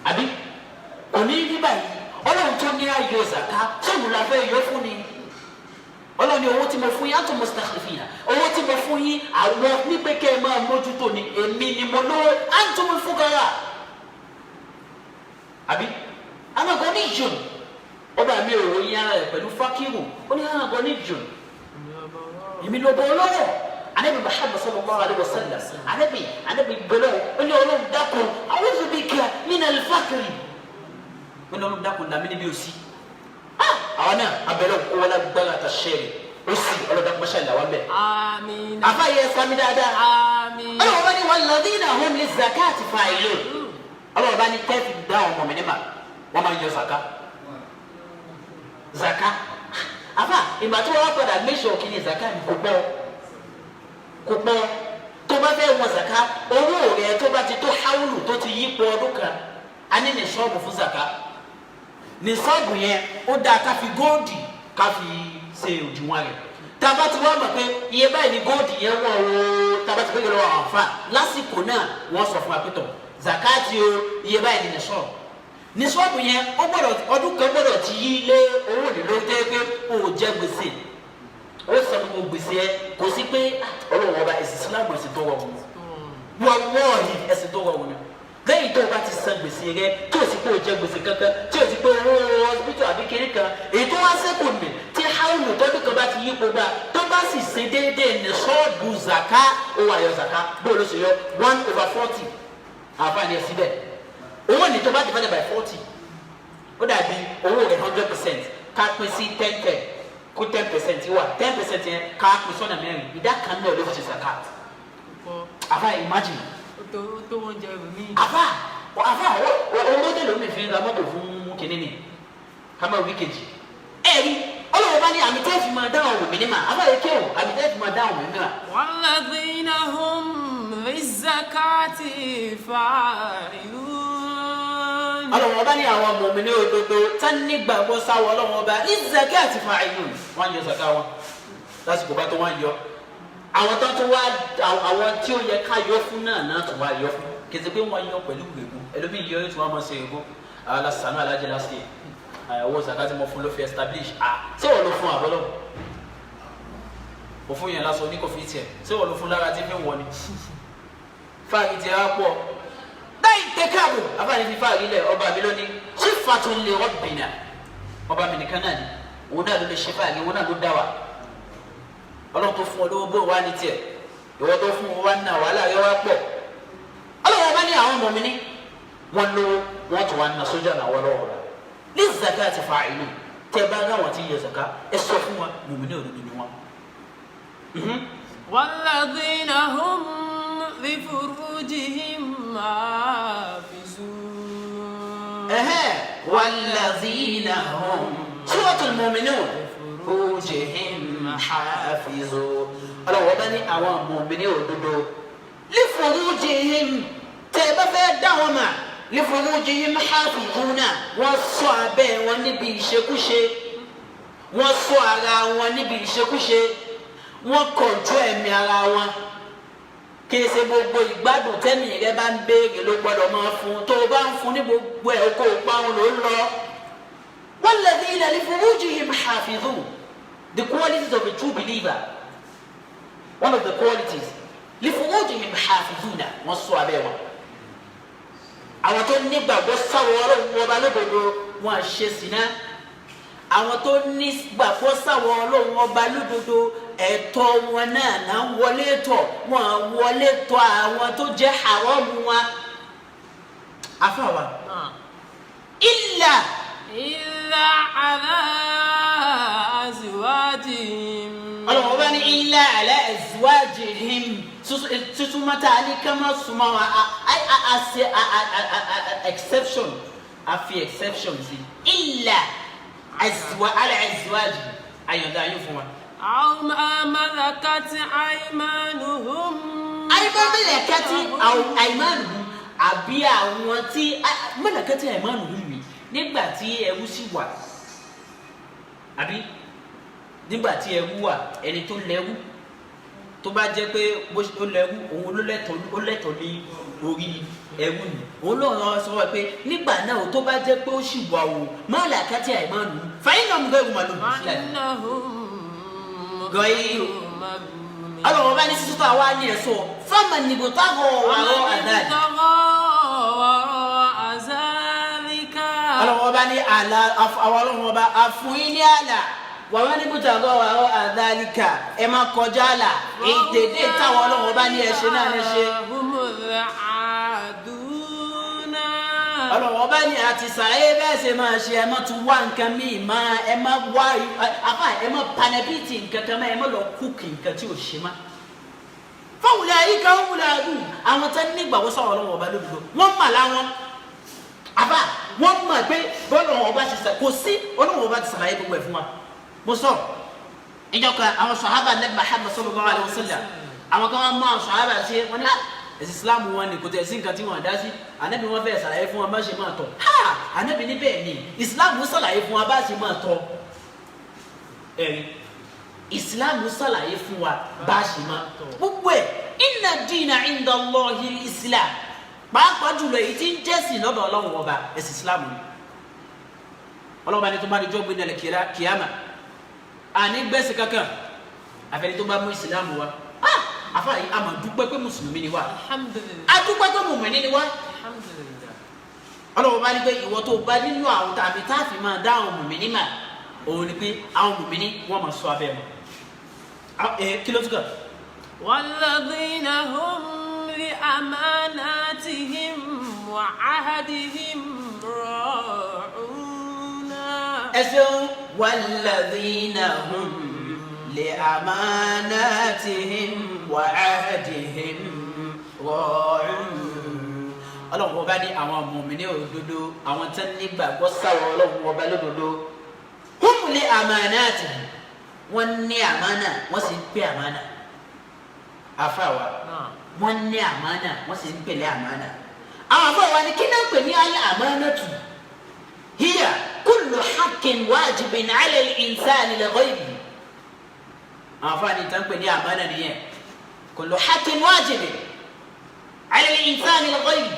àbí òní ní báyìí ọlọ́run tó ní ayọ̀ zaka sóòlù la fẹ́ yọ fún ni ọlọ́run ní owó tí mo fún yín àtọ̀ mustakhlifina owó tí mo fún yín àwọn nígbè kẹ́ ẹ máa mójútó ni èmi ni mo lówó antum fuqara àbí anago ní jùn ọba mi ò ròyìn ara rẹ̀ pẹ̀lú fákìrù ó ní anago ní jùn èmi ló bọ̀ ọlọ́wọ́ anabi Muhammad sallallahu alaihi wasallam anabi gbẹlẹ ó ní Ọlọ́run dákun a'udhu bika min al-fakr ó ní Ọlọ́run dákun dàmí níbi òsì àwọn náà abẹ́rẹ́ kó wọlé gbára ta ṣẹ́ẹ̀rì ó sì Ọlọ́run dákun máṣá ìlà wà bẹ́ẹ̀. àmín. àfáàyè sami dáadáa. àmín. Ọlọ́run bá ní walladhina hum lizzakati fa'ilun Ọlọ́run bá ní tẹ́ẹ̀fì dá àwọn ọmọ mi ní ma wọ́n máa ń yọ zaka àfà ìgbà tí wọ́n wá padà méṣọ̀ kí ni zaka ni kò pọ̀ tó bá zaka owó rẹ̀ tó bá ti tó hawlu tó ti yípo ọdún kan ani ní sọ́ọ̀bù fún zaka ní sọ́ọ̀bù yẹn ó dáa ká fi góòdì ká fi ṣe òdiwọ̀n rẹ̀ tá bá ti wá mọ̀ pé iye báyìí ni góòdì yẹn wọ̀ o tá bá ti pé lọ́wọ́ àǹfà lásìkò náà wọ́n sọ fún apẹ́tọ̀ zakati o iye báyìí ni ní sọ́ọ̀bù yẹn ó gbọ́dọ̀ ọdún kan gbọ́dọ̀ ti yí lé owó nílò tẹ́ pé o jẹ́ gbèsè ó sọ gbogbo gbèsè ẹ kò sí pé ọlọ́wọ́ ọba ẹ̀sìn sílámù ẹ̀sìn tó wọ̀ wọ́n wọ́ọ̀hì ẹ̀sìn tó wọ̀ wọ́n lẹ́yìn tó o bá ti san gbèsè rẹ tí o sì pé o jẹ gbèsè kankan tí o sì pé owó hospital àbí kiri kan èyí tó wá sẹ́kù nì tí hawlu tọ́dún kan bá ti yí gbogbo tó bá sì ṣe déédéé ní sọ́ọ̀bù zaka owó ayọ̀ zaka bó ló ṣe yọ 1/40 àǹfààní ẹ̀ síbẹ̀ owó ní tó bá divided by 40 ó dàbí owó rẹ̀ 100% ká pín sí 10 kó 10% wà 10% yẹn ká pín sọ́nà mẹ́rin ìdá kan náà ló fi ṣe zakat àfa imagine tó wọ́n jẹ mi. àfa owó tẹ̀lé omi fi ra mọ́tò fún kìnìún kama wíkẹ̀jì ẹ̀rí ọlọ́wọ́ bá ní àmì tẹ́ fi máa dáhùn òmìnir ní ma àfa yẹ kí o àmì tẹ́ fi máa dáhùn òmìnir ma. walladhina hum lizzakati fa'ilun. ọlọ́wọ́ bá ní àwọn mọ̀mìnir òdodo tán nígbàgbọ́ sáwọ́ ọlọ́wọ́ bá lizzakati fa'ilun wọ́n yọ zaka wọn lásìkò bá tó wọ́n yọ àwọn tó tún wá àwọn tí ó yẹ ká yọ fún náà tó wá yọ fún kìí pé wọ́n yọ pẹ̀lú ìrègùn ẹlòmíì yọ yóò tún wá mọ̀ sí ìrègùn alásànú alájẹ last year owó zakati mo fún ló fi establish ṣé wọ́n ló fún àbọ̀lọ́ mo fún yẹn lásán oníkòfin tiẹ̀ ṣé wọ́n ló fún lára tí fi ń wọ ni fáàgì tiẹ̀ á pọ̀ dáì tẹ́kàbù abáyé fi fáàgì lẹ̀ ọba mi lónìí ṣé fatun lè rabbina ọba mi nìkan náà ni òun náà ló lè ṣe fáàgì òun náà ló dá wa ọlọ́run tó fún ọ lówó bó wá ní tiẹ̀ ìwọ tó fún ọ wá ní wàhálà rẹ wá pọ̀ ọlọ́run bá ní àwọn ọmọ mi ní wọn lówó wọn tún wá ní sójà náà wọ́n lọ́wọ́ rẹ ní zakati fa'ilun tẹ bá ráwọn tí yẹ zaka ẹ sọ fún wa mùmí ní òdodo ni wọn. walladhina hum li furujihim hafizun. walladhina hum suratul mu'minun furujihim hafizun ọlọ́wọ́ bá ní àwọn mùmínì òdodo li furujihim tẹ́ bá fẹ́ dá wọn mà li furujihim hafizuna wọ́n ṣọ́ abẹ́ wọn níbi ìṣekúṣe wọ́n ṣọ́ ara wọn níbi ìṣekúṣe wọ́n kọ̀ǹtró ẹ̀mí ara wọn kì í ṣe gbogbo ìgbádùn tẹ́mi rẹ bá ń béèrè ló gbọ́dọ̀ máa fún tó o bá ń fún ní gbogbo ẹ̀ kó o pa wọn ló ń lọ walladhina li furujihim hafizun. The qualities of a true believer, one of the qualities, lifurujihim hafizuna wọ́n ṣọ́ abẹ́ wọn. àwọn tó nígbàgbọ́ sáwọ́ ọlọ́run ọba lódodo wọn à ṣe sìná àwọn tó nígbàgbọ́ sáwọ́ ọlọ́run ọba lódodo ẹ̀tọ́ wọn náà náà wọlé tọ̀ wọn wọlé tọ̀ àwọn tó jẹ́ haramu wọn. afáwa illa ala azwajihim. ọlọ́run ọba ní illa ala azwajihim tuntun mata ni kama suma wa a se exception a fi exception si illa ala azwaji ayọ̀dá yóò fún wa. aw ma malakati aymanuhum. aymanuhum àbí àwọn tí malakati aymanuhum mi nígbà tí ẹrú sì wà àbí nígbà tí ẹrú wà ẹni tó lẹ́rú tó bá jẹ́ pé bó ṣe lẹ́rú òun ló lẹ́tọ̀ọ́ ní orí ẹrú ni òun ló rán sọ pé nígbà náà tó bá jẹ́ pé ó sì wà o mọ́ọ̀lá kátí àìmọ́ọ̀nù fàyín náà mú gẹ́rù màlúù sílẹ̀ gọ́yì ọlọ́wọ́ bá ní sísútọ̀ àwa ní ẹ̀sọ́ fáwọn nìbò táwọn ọ̀rọ̀ àdáyé ọlọ́wọ́ bá ní àlà àwọn ọlọ́wọ́ bá àfúyín ní àlà wàwọn níbùtà gọ́wàrọ̀ àdálíkà ẹ má kọjá àlà èdèdè táwọn ọlọ́wọ́ bá ní ẹ̀ṣẹ̀ náà ní ṣe. ọlọ́wọ́ bá ní àti sàáyé bẹ́ẹ̀ ṣe máa ṣe ẹ má tún wá nǹkan míì má ẹ má wá àfà ẹ má panẹ́bìtì nǹkan kan má ẹ má lọ kúkì nǹkan tí ò ṣe má. fáwùlẹ̀ àyíká wùlẹ̀ àdùn àwọn tẹ́ nígbàgbọ́ sọ̀rọ̀ ọlọ́wọ́ bá lódodo wọ́n mà láwọn àbá wọ́n mọ̀ pé bọ́ọ̀lù ọba ti sà kò sí ọlọ́wọ́ bá ti sàlàyé gbogbo ẹ̀ fún wa. mo sọ ìjọ kan àwọn sàhábà Ànábì Muhammad sallallahu alaihi wasallam àwọn kan máa mú àwọn sàhábà ṣe wọn ní Islam wọn ni kò tẹ̀ sí nǹkan tí wọ́n dá sí anabi wọn fẹ́ ṣàlàyé fún wa bá ṣe máa tọ̀ ha anabi ní bẹ́ẹ̀ ni Islam ṣàlàyé fún wa bá ṣe máa tọ̀ ẹ̀rí Islam ṣàlàyé fún wa bá ṣe máa tọ̀ gbogbo ẹ̀ inna dina inda Allahi Islam pàápàá jùlọ èyí tí ń jẹ́sìn lọ́dọ̀ Ọlọ́run ọba ẹ̀sìn Islam ni Ọlọ́run bá ní tó bá ní jọ́ gbé nílẹ̀ kíyàmà àní gbẹ́sìn kankan àfẹ́ni tó bá mú Islam wa afa yi ama dúpẹ́ pé mùsùlùmí ni wá alhamdulillah adúpẹ́ pé mùmínì ni wá alhamdulillah Ọlọ́run bá ní pé ìwọ tó bá nínú àwọn tàbí tá a fi máa dá àwọn mùmínì mà òun ni pé àwọn mùmínì wọ́n máa sọ abẹ́ wọn kí ló tún kàn. والذين هم لأماناتهم وعهدهم راعون ẹsẹ̀ والذين هم لأماناتهم وعهدهم راعون Ọlọ́run ọba ní àwọn mùmínì òdodo àwọn tán nígbàgbọ́ sáwọ́ Ọlọ́run ọba lódodo hum li amanatihim wọ́n ní àmánà wọ́n sì ń pè àmánà àfàwà wọ́n ní àmánà wọ́n sì ń pèlè àmánà àwọn àfàwà ni kí náà pè ní al-amanatu hiya kullu haqqin wajibin ala al-insani li ghayrihi àfàwà ni tán pè ní àmánà nìyẹn kullu haqqin wajibin ala al-insani li ghayrihi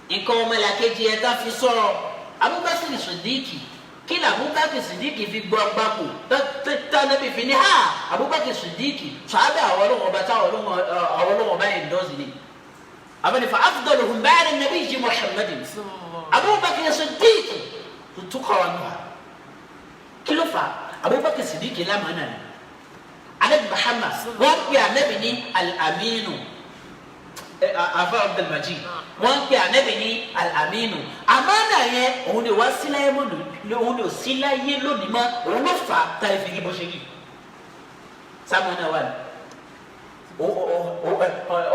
nǹkan ọmọlàkejì ẹ̀ tá fi sọ̀rọ̀ Abubakar Siddiqi kí ni Abubakar Siddiqi fi gbọ́ gbàpò tánàbí fi ní ha Abubakar Siddiqi sàábẹ́ àwọn ọlọ́wọ́n ọba táwọn ọlọ́wọ́n ọba yẹn dọ́sì ni abẹ́ni fa afdaluhum ba'da nabiyyi Muhammadin Abubakar Siddiqi tuntun kọ́ra nù ha kí ló fà Abubakar Siddiqi lámàánà ni anabi Muhammad wọ́n pè anabi ní al-aminu afa Abdulmajid wọ́n pè anabi ní al-aminu amánà yẹn òun ni wá síláyé mọ́ òun ni ò síláyé lónìí mọ́ òun ló fà á tá ẹ fi rí bó ṣe rí sámánà wà ní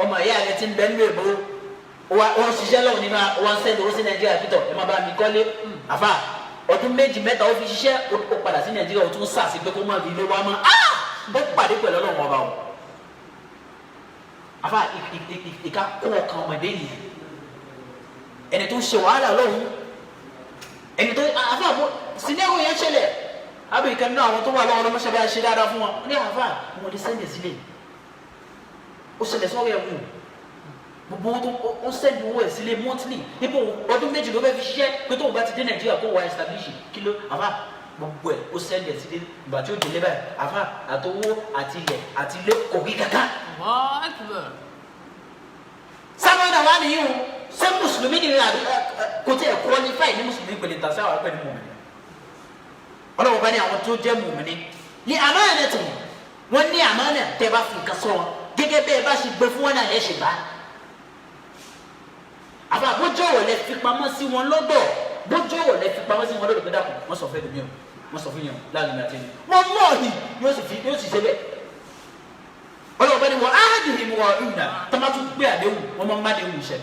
ọmọ ìyá rẹ ti ń bẹ nínú èbó wọn ṣiṣẹ́ lọ́wọ́ nínú wọn sẹ́ni owó sí Nàìjíríà pítọ̀ ẹ má bá mi kọ́lé àfà ọdún méjì mẹ́ta ó fi ṣiṣẹ́ ó padà sí Nàìjíríà ó tún sàṣì pé kó má fi ilé wa mọ́ ó pàdé pẹ̀lú Ọlọ́run ọba o àfà ìka kó ọkàn ọmọdé yìí ẹni tó ń ṣe wàhálà lọ́hùn ẹni tó àfà sinẹ́wò yẹn ṣẹlẹ̀ àbí ìkànnì náà àwọn tó wà lọ́wọ́ lọ́mọṣẹ́ bá ṣe dáadáa fún wọn ní àfà wọn lè sẹ́ndẹ̀ sílẹ̀ ó ṣẹlẹ̀ sọ́rọ̀ ẹ̀wù gbogbo owó tó ó sẹ́ndì owó ẹ̀ sílẹ̀ monthly níbo ọdún méjì ló fẹ́ fi ṣiṣẹ́ pé tóun bá ti dé Nàìjíríà kó wá establish kí ló àfà gbogbo ẹ̀ ó sẹ́ndì ẹ̀ sílẹ̀ ìgbà tí ó délé báyìí àfà àtowó àti ilẹ̀ àti ilé kò rí kankan. sábàdà wà nìyí o ṣé mùsùlùmí ni kò tí ẹ̀ qualify ní mùsùlùmí pẹ̀lú ìtàsí àwọn akpẹ́ ní mùmìnì ọlọ́wọ́ bá ní àwọn tó jẹ́ mùmìnì ní àmánà tó wọ́n ní àmánà tẹ́ bá fi nǹkan sọ wọn gẹ́gẹ́ bẹ́ẹ̀ bá ṣe gbé fún wọn náà lẹ́ ṣe bá àbá bójú ọ̀wọ̀ lẹ fi pamọ́ sí wọn lọ́dọ̀ bójú ọ̀wọ̀ lẹ fi pamọ́ sí wọn lọ́dọ̀ pé dàpọ̀ wọ́n sọ fẹ́ lómi o wọ́n sọ fún yẹn láàrin àti ẹni wọ́n mọ̀ ọ́ ni yóò sì ṣe bẹ́ẹ̀ ọlọ́wọ́ bá ní wọn áhàdìrì mu wọn ìrìnà tọ́mátù gbé àdéhùn wọn máa ń má déhùn iṣẹ́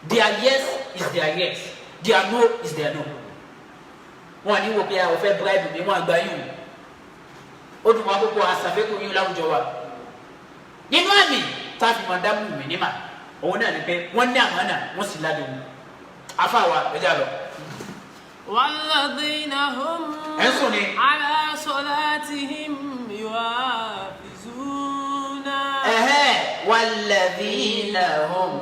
their yes is their yes their no is their no wọn ní wò pé àwọn fẹ́ bribe mi wọn àgbà yìí ó dùn wọn àkókò àṣàfẹ́kù yín láwùjọ wa nínú àmì tá a fi máa dá mú mi ní mà òun náà ni pé wọ́n ní àmánà wọ́n sì ládùn afáwa ẹja lọ. والذين هم على صلاتهم يحافظون والذين هم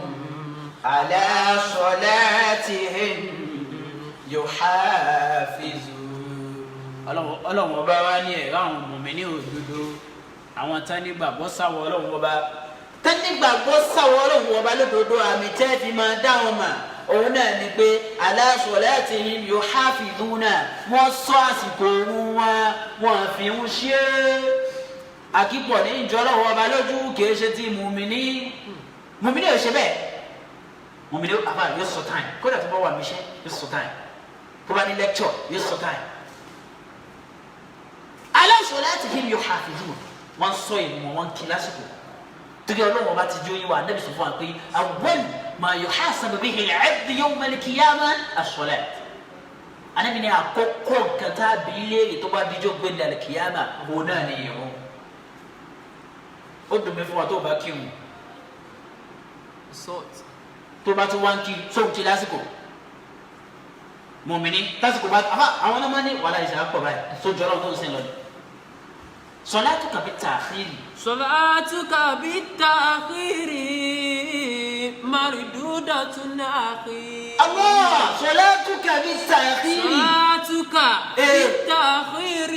على صلاتهم يحافظون ọlọ́run ọba wa ní ẹ̀rọ àwọn mùmínì òdodo àwọn tán nígbàgbọ́ sáwọ́ ọlọ́run ọba tán nígbàgbọ́ sáwọ́ ọlọ́run ọba lódodo àmì tẹ́ fi máa dá wọn mà òun náà ni pé ala salatihim yuhafizuna wọ́n sọ àsìkò òun wọn fi ń ṣe àkípọ̀ ní ìjọ ọlọ́run ọba lójú kìí ṣe ti mùmínì ò ṣe bẹ́ẹ̀ mùmínì àbá yóò sọ táìm kódà tó bá wà mí ṣe yóò sọ táìm tó bá ní lecture yóò sọ táìm ala salatihim yuhafizun wọ́n sọ ìmọ̀ wọn kí lásìkò torí ọlọ́wọ́ bá ti jó yín wa anábì sọ fún wa pé awwal ma yuhasabu bihi al-'abdu yawma al-qiyamah as-salat anábì ní àkọ́kọ́ nǹkan tá a bí léèrè tó bá díjọ́ gbé ní al-qiyamah òun náà ní ìrun ó dùn mí fún wa tó bá kírun Salt. tó bá tún wá ń kí sóhun kí lásìkò mùmíní lásìkò bá àwọn ọmọ ní wàhálà ìṣẹ̀lẹ̀ pọ̀ báyìí sójú ọlọ́run tó ń sìn lọ́dún. صلاتك بالتأخير صلاتك بالتأخير مردودة أخي الله صلاتك بالتأخير صلاتك بالتأخير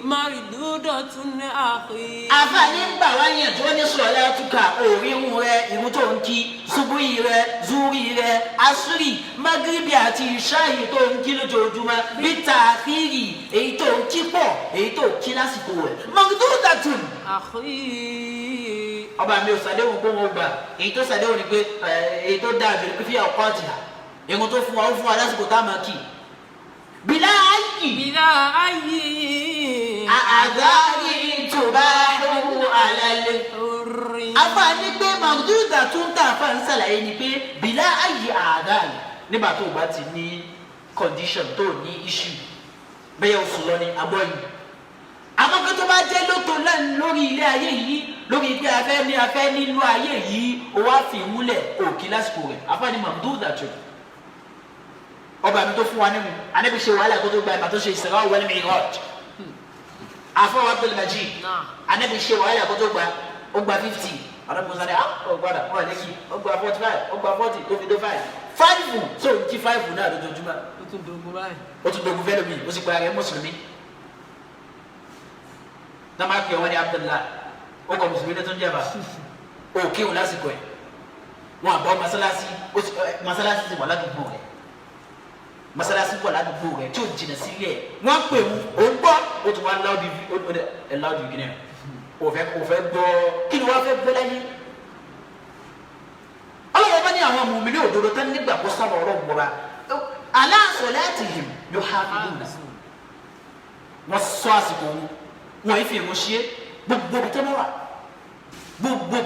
مردودة أخي àfààní ń bà wá yẹn tó ní صلاتك òrìrun rẹ ìrun tó ń kí ṣubúì rẹ zúrì rẹ asúrì magribi àti ìṣáì tó ń kí lójoojúmọ́ بالتأخير èyí tó ń kí pọ̀ èyí tó kí lásìkò rẹ̀ مردودة أخي ọba mi ò sàdéhùn kó wọn gbà èyí tó sàdéhùn ni pé èyí tó dáa jù fi ọkọ ọtìyà èyí tó fún wa ó fún wa lásìkò tá a máa kì í bìlá ayì بلا أي àdáyé tó bá lówó àlàlẹ. حر àfààní pé màdúdà tó ń tà fà ń ṣàlàyé ni pé bìlá ayì àdáyé nígbà tó o bá ti ní condition tó o ní issue bẹ́ẹ̀ oṣù lọ ní abọ́ yìí àmọ́ pé tó bá jẹ́ lóto lẹ́nu lórí ilé ayé yìí lórí pé afẹ́ nílò ayé yìí o wá fi ìmúlẹ̀ òkè lásìkò rẹ̀ àfààní màdúdà tó ọba mi tó fún wa nínú anabi ṣe wàhálà kó tó gba ìgbà tó ṣe Isra wal Mi'raj àfọwọ́ Abdul Majid anabi ṣe wàhálà kó tó gba ó gba 50 anabi sáré ọgbàdà wọn lẹ́kì ó gba 45 ó gba 40 tó fi dé 5 so n ti 5 náà lójoojúmọ́ ó tún dogun báyìí. ó tún dogun fẹ́lẹ́ mi ó sì pé ara ẹ̀ mùsùlùmí náà máa pè wọ́n ní Abdullah ó kọ mùsùlùmí tó ń jẹ́ bá ó kéwòn lásìkò ẹ̀ wọn àbọ̀ masalasi ti wà ládùúgbò rẹ̀ masalasi bọ̀ ládùúgbò rẹ̀ tí ó jìnnà sílẹ̀ wọ́n pè wọ́n ó gbọ́ ó tún wá láwùjọ gíní ẹ̀ ó fẹ́ gbọ́ kí ni wọ́n fẹ́ gbọ́ lẹ́yìn. ọlọ́wọ́ bá ní àwọn mùmínì òdodo tán nígbà kó sábà ọ̀rọ̀ gbọ́ra ala salatihim yuhafiduna wọ́n sọ àsìkò wọn ìfẹ́ wọn ṣe gbogbo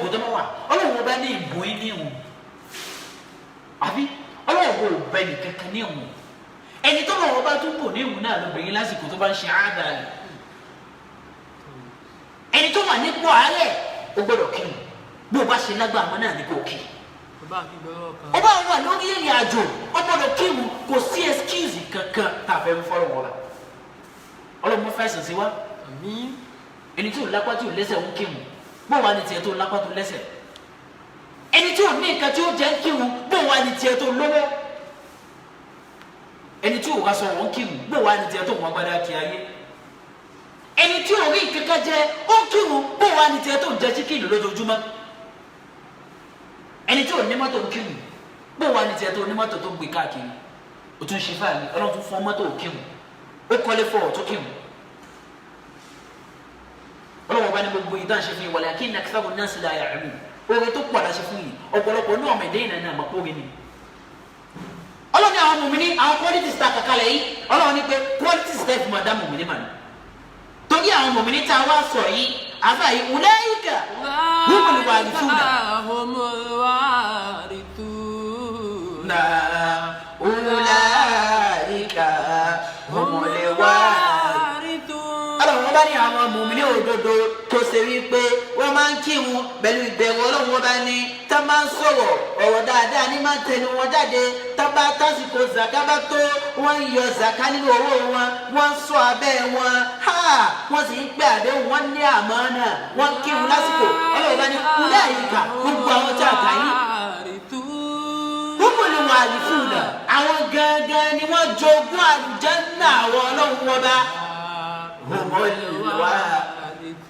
bùtẹ́mọ́ wà ọlọ́wọ́ bá ní ìbò yín ní ìwọ̀n àbí ọlọ́wọ́ bó bẹ́ẹ̀ ní kankan ní ìwọ̀n ẹni tó lọ́wọ́ bá tún bò ní ìwọ̀n náà lóbìnrin lásìkò tó bá ń ṣe àádá rẹ̀ ẹni tó wà nípò àárẹ̀ ó gbọ́dọ̀ kí ni bó o bá ṣe lágbàá mọ́ náà ní kò kí ó bá wà lórí ìrìn àjò ó gbọ́dọ̀ kí ni kò sí excuse kankan tá a fẹ́ mú fọ́lọ́ wọn la ọlọ́mọ fẹsẹ̀ sí wa ẹni tí ò lápá tí ò lẹ́sẹ̀ ń kí ni bó wà ní tiẹ̀ tó lápá tó lẹ́sẹ̀ ẹni tí ò ní nǹkan tí ó jẹ́ ń kí ni bó wà ní tiẹ̀ tó lówó ẹni tí ò wá sọ wọn kí ni bó wà ní tiẹ̀ tó wọn gbádá kí ayé ẹni tí ò rí kankan jẹ ó kí ni bó wà ní tiẹ̀ tó ń jẹ chíkìnì lójoojúmọ́ ẹni tí ò ní mọ́tò ń kí ni bó wà ní tiẹ̀ tó ní mọ́tò tó ń gbé káàkiri ó tún ṣe fáàlì ọlọ́run tún fún mọ́tò kí ni ó kọ́lé fọ́ ọ̀tún kí ni ọlọ́wọ́ bá ní gbogbo ìdá ṣe fún yìí walakinna aktharu an-nasi la ya'lamun oore tó pọ̀ láṣẹ fún yìí ọ̀pọ̀lọpọ̀ ní ọmọ ẹ̀dẹ́yìn náà àmọ́ kóore ni. ọlọ́ni àwọn mùmíní àwọn qualities ta kàkálẹ̀ yìí ọlọ́wọ́ ní pé qualities tẹ́ fi máa dá mùmíní mà ní. torí àwọn mùmíní tá a wá sọ yìí àfa yìí ulaika humul warithuna. ulaika humul warithuna. ọlọ́run bá ní àwọn mùmíní òdodo tó ṣe wípé wọ́n máa ń kírun pẹ̀lú ìbẹ̀rù ọlọ́run bá ní tá máa ń sọ̀rọ̀ ọ̀rọ̀ dáadáa ní máa ń tẹnu wọn jáde tá bá tásìkò zaka bá tó wọ́n ń yọ zaka nínú owó wọn wọ́n ń ṣọ́ abẹ́ wọn wọ́n sì ń pè àdéhùn wọn ní àmánà wọ́n ń kírun lásìkò ọlọ́run bá ní kúlẹ̀ àyíká gbogbo àwọn tí a kà yìí. humul warithuna àwọn gangan ni wọ́n jogún àlùjánnà àwọn ọlọ́run wọn bá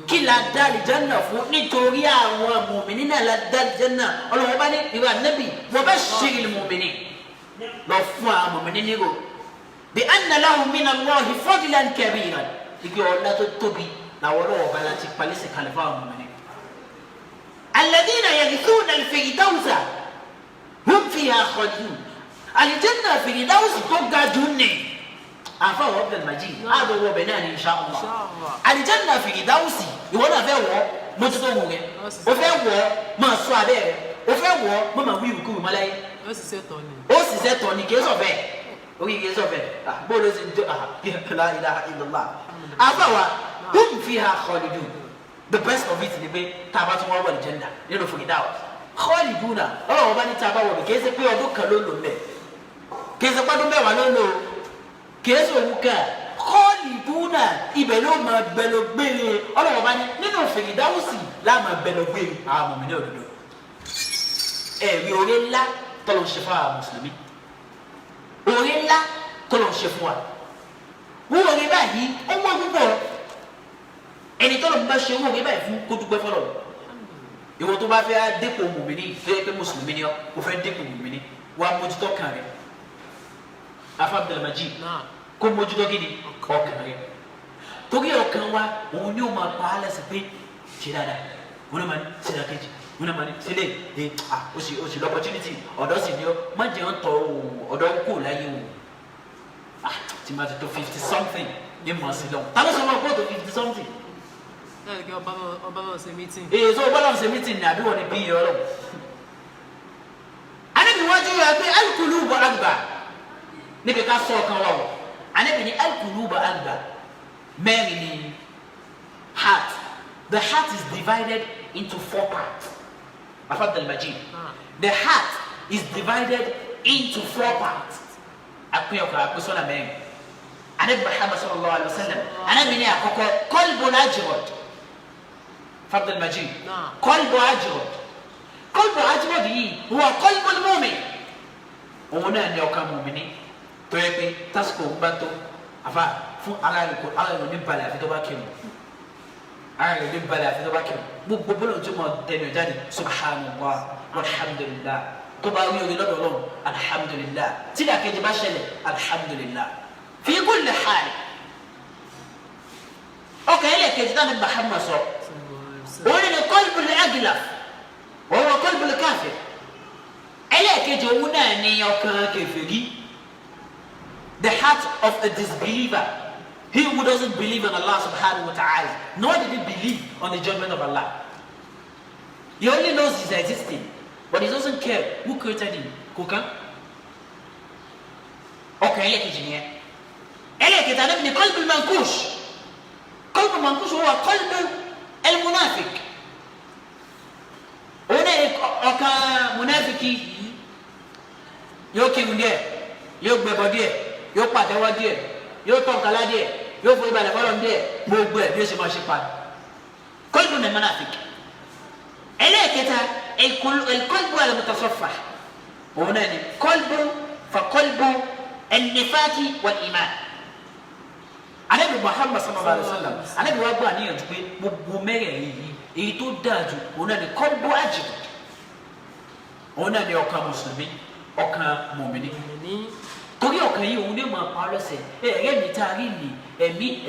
kí la dá àlìjánná fún nítorí àwọn mùmíní náà la dá àlìjánná ọlọ́wọ́ bá ní ìwà nẹ́bì wọ́n bá ṣírí mùmíní lọ fún àwọn mùmíní nígò bí anna lahum minallahi fadlan kabiran igi ọ̀la tó tóbi làwọn ọlọ́wọ́ bá láti palẹ́sẹ̀ kalẹ̀ fún àwọn mùmíní. alladhina yarithuna al-firdawsa hum fiha khalidun àlìjánná firdawsi tó ga jù ní àfa wọ Abdul Majid àdó wọ bẹ náà ní insha Allah alijanna firidausi ìwọ náà fẹ́ wọ mójútó wù rẹ o fẹ́ wọ máa sọ abẹ́ rẹ o fẹ́ wọ máa wí ìwúkú ìmọ̀lá yìí ó sì sẹ́ tọ́ ni kì í sọ bẹ́ẹ̀ orí kì í sọ bẹ́ẹ̀ bóòlù sì ń jọ la ilaha illallah àfa wa hum fiha khalidun the best of it ni pé tá a bá tún wọ́n wọ alijanna nínú firidausi khaliduna ọlọ́wọ́ bá ní tá a bá wọ̀ bí kì í ṣe pé ọdún kan ló lò mẹ́ kì í ṣe pé ọdún mẹ́wàá ló lò kì í ṣe òun kan khaliduna ibẹ̀ ló máa bẹ lọ gbére ọlọ́wọ́ bá ní nínú Firdausi láà máa bẹ lọ gbére àwọn mùmínì òdodo ẹ̀rí oore ńlá tọ́lọ́ ṣe fún àwọn mùsùlùmí oore ńlá tọ́lọ́ ṣe fún wa wọ́n oore báyìí ọmọ púpọ̀ ẹni tọ́lọ́ bá ṣe wọ́n oore báyìí fún kó dúpẹ́ fọlọ́ ìwọ tó bá fẹ́ dépò mùmínì fẹ́ pé mùsùlùmí ni ọ́ kó fẹ́ dépò mùmínì wà á mójútó kan rẹ̀ afa Abdulmajid kó mójútó kí ni ọkàn rẹ̀ torí ọkàn wa òun ni ó máa pa á lẹ́sìn pé ṣe dáadáa wọn náà máa ní ṣe dáa kejì wọn náà máa ní sílẹ̀ ẹ o sì lọ opportunity ọ̀dọ́ sì ni ọ má jẹ́ ọ́n tọ́ ọ̀dọ́ ń kó láyé o tí ma ti tó 50 something ní mọ̀ sí lọ́wọ́ ta ló sọ ma kó tó 50 something. ẹ kí ọba náà ṣe meeting. ee so ọba náà ṣe meeting ní àbí wọn ni bí yẹ ọ lọ. anabi wájú yà pé al-qulubu agba níbi ká sọ ọkàn wa o anabi ni al-qulubu agba mẹ́rin ni heart the heart is divided into 4 parts. Afa Abdulmajid the heart is divided into 4 parts. Akpẹ́yọ̀kọ̀ akpẹ́sọ́nà mẹ́rin anabi Muhammad sallallahu alayhi wa sallam anabi ni àkọ́kọ́ qalbun ajwad Abdulmajid qalbun ajwad qalbun ajwad yìí huwa qalbul mu'min òun náà ní ọkàn mùmíní tó yẹ pé tásìkò ń bá tó àfa fún ara rẹ̀ ní balẹ̀ àfi tó bá kírun ara rẹ̀ ní balẹ̀ àfi tó bá kírun gbogbo bọ́lá ojú mọ̀ tẹ̀lé ọ̀jáde subhanallah walhamdulillah tó bá wí orí lọ́dọ̀ Ọlọ́run alhamdulillah tí ìdàkejì bá ṣẹlẹ̀ alhamdulillah fi kulli hal ọkàn ẹlẹ́kejì náà ní Muhammad sọ òun ni qalbul aglaf wa huwa qalbul kafir ẹlẹ́kejì òun náà ní ọkàn kèfèrí the heart of a disbeliever he who doesn't believe in Allah subhanahu wa ta'ala nor did he believe on the judgment of Allah he only knows he's existing but he doesn't care who created him kò ọkàn ẹlẹ́kejì nìyẹn ẹlẹ́kẹta náà ni qalbul mankush qalbul mankush huwa qalbul al-munafiq òun náà ọkàn munafiki yóò kírun díẹ̀ yóò gbẹbọ díẹ̀ yóò pàtẹ́wọ́ díẹ̀ yóò tọ̀nkálá díẹ̀ yóò forí balẹ̀ fọlọ́n díẹ̀ gbogbo ẹ̀ bí ó ṣe máa ṣe pa qalbul al-munafiq ẹlẹ́kẹta al-qalbu al-mutasaffah òun náà ni qalbu an-nifaqi wal-iman anabi Muhammad sallallahu alaihi wa sallam anabi wa gbọ́ àníyànjú pé gbogbo mẹ́rẹ̀ẹ̀rin yìí èyí tó dáa jù òun náà ni qalbu ajib òun náà ni ọkàn mùsùlùmí ọkàn mùmíní torí ọkàn yìí òun ní máa pa lọ́sẹ̀ ẹ̀rẹ́ mi tá a rí ni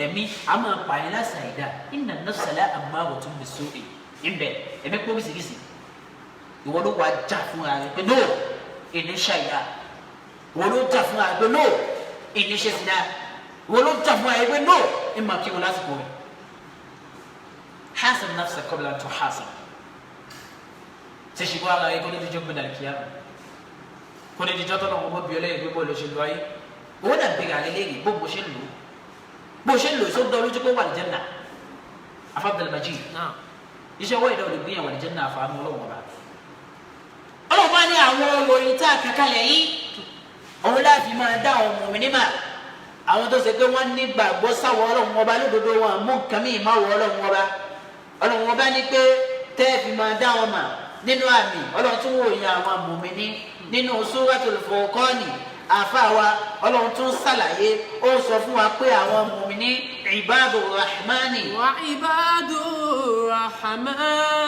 ẹ̀mí a máa pa ẹ̀ lásà ìdá inna an-nafsa la'ammaratun bis-su'i ìbẹ̀ ẹ̀mí pọ́ bísíkìsì ìwọ ló wàá jà fún ara rẹ pé no ìní ṣàyà ìwọ ló jà fún ara rẹ pé no ìní ṣe sí náà ìwọ ló jà fún ara rẹ pé no ìmọ̀ kí wọn lásìkò rẹ hasab nafsaka qabla an tuhasab ṣe ṣùgbọ́n ara rẹ kó ní díjọ́ gbẹdà kíyàmù kó ní díjọ́ tọ́lọ́ wọn bó bí ọlẹ́yìn pé bọ́ọ̀lù ṣe lu ayé owó náà bẹ̀rẹ̀ àlẹ́ lẹ́yìn bó ṣe ń lò sódò lójú pé wà ní Janna Afa Abdulmajid iṣẹ́ owó ìdá olùgbìyànjú wà ní Janna àfààní ọlọ́wọ́n bá ọlọ́wọ́n bá ní àwọn olóyin tá a kàkálẹ̀ yìí òun láti máa dá àwọn mùmínì mà àwọn tó ṣe pé wọ́n ní gbàgbọ́ sáwọ́ ọlọ́wọ́n ọba lódodo wọn mú nǹkan mí má wọ ọlọ́wọ́n ọba ní pé tẹ́ẹ̀fì máa dá wọn mà nínú àmì ọlọ́run tún wòye àwọn mùmínì nínú Suratul Furqani àfàwà ọlọ́run tún ṣàlàyé ó sọ fún wa pé àwọn mùmínì ibadur rahmani. wa ibadur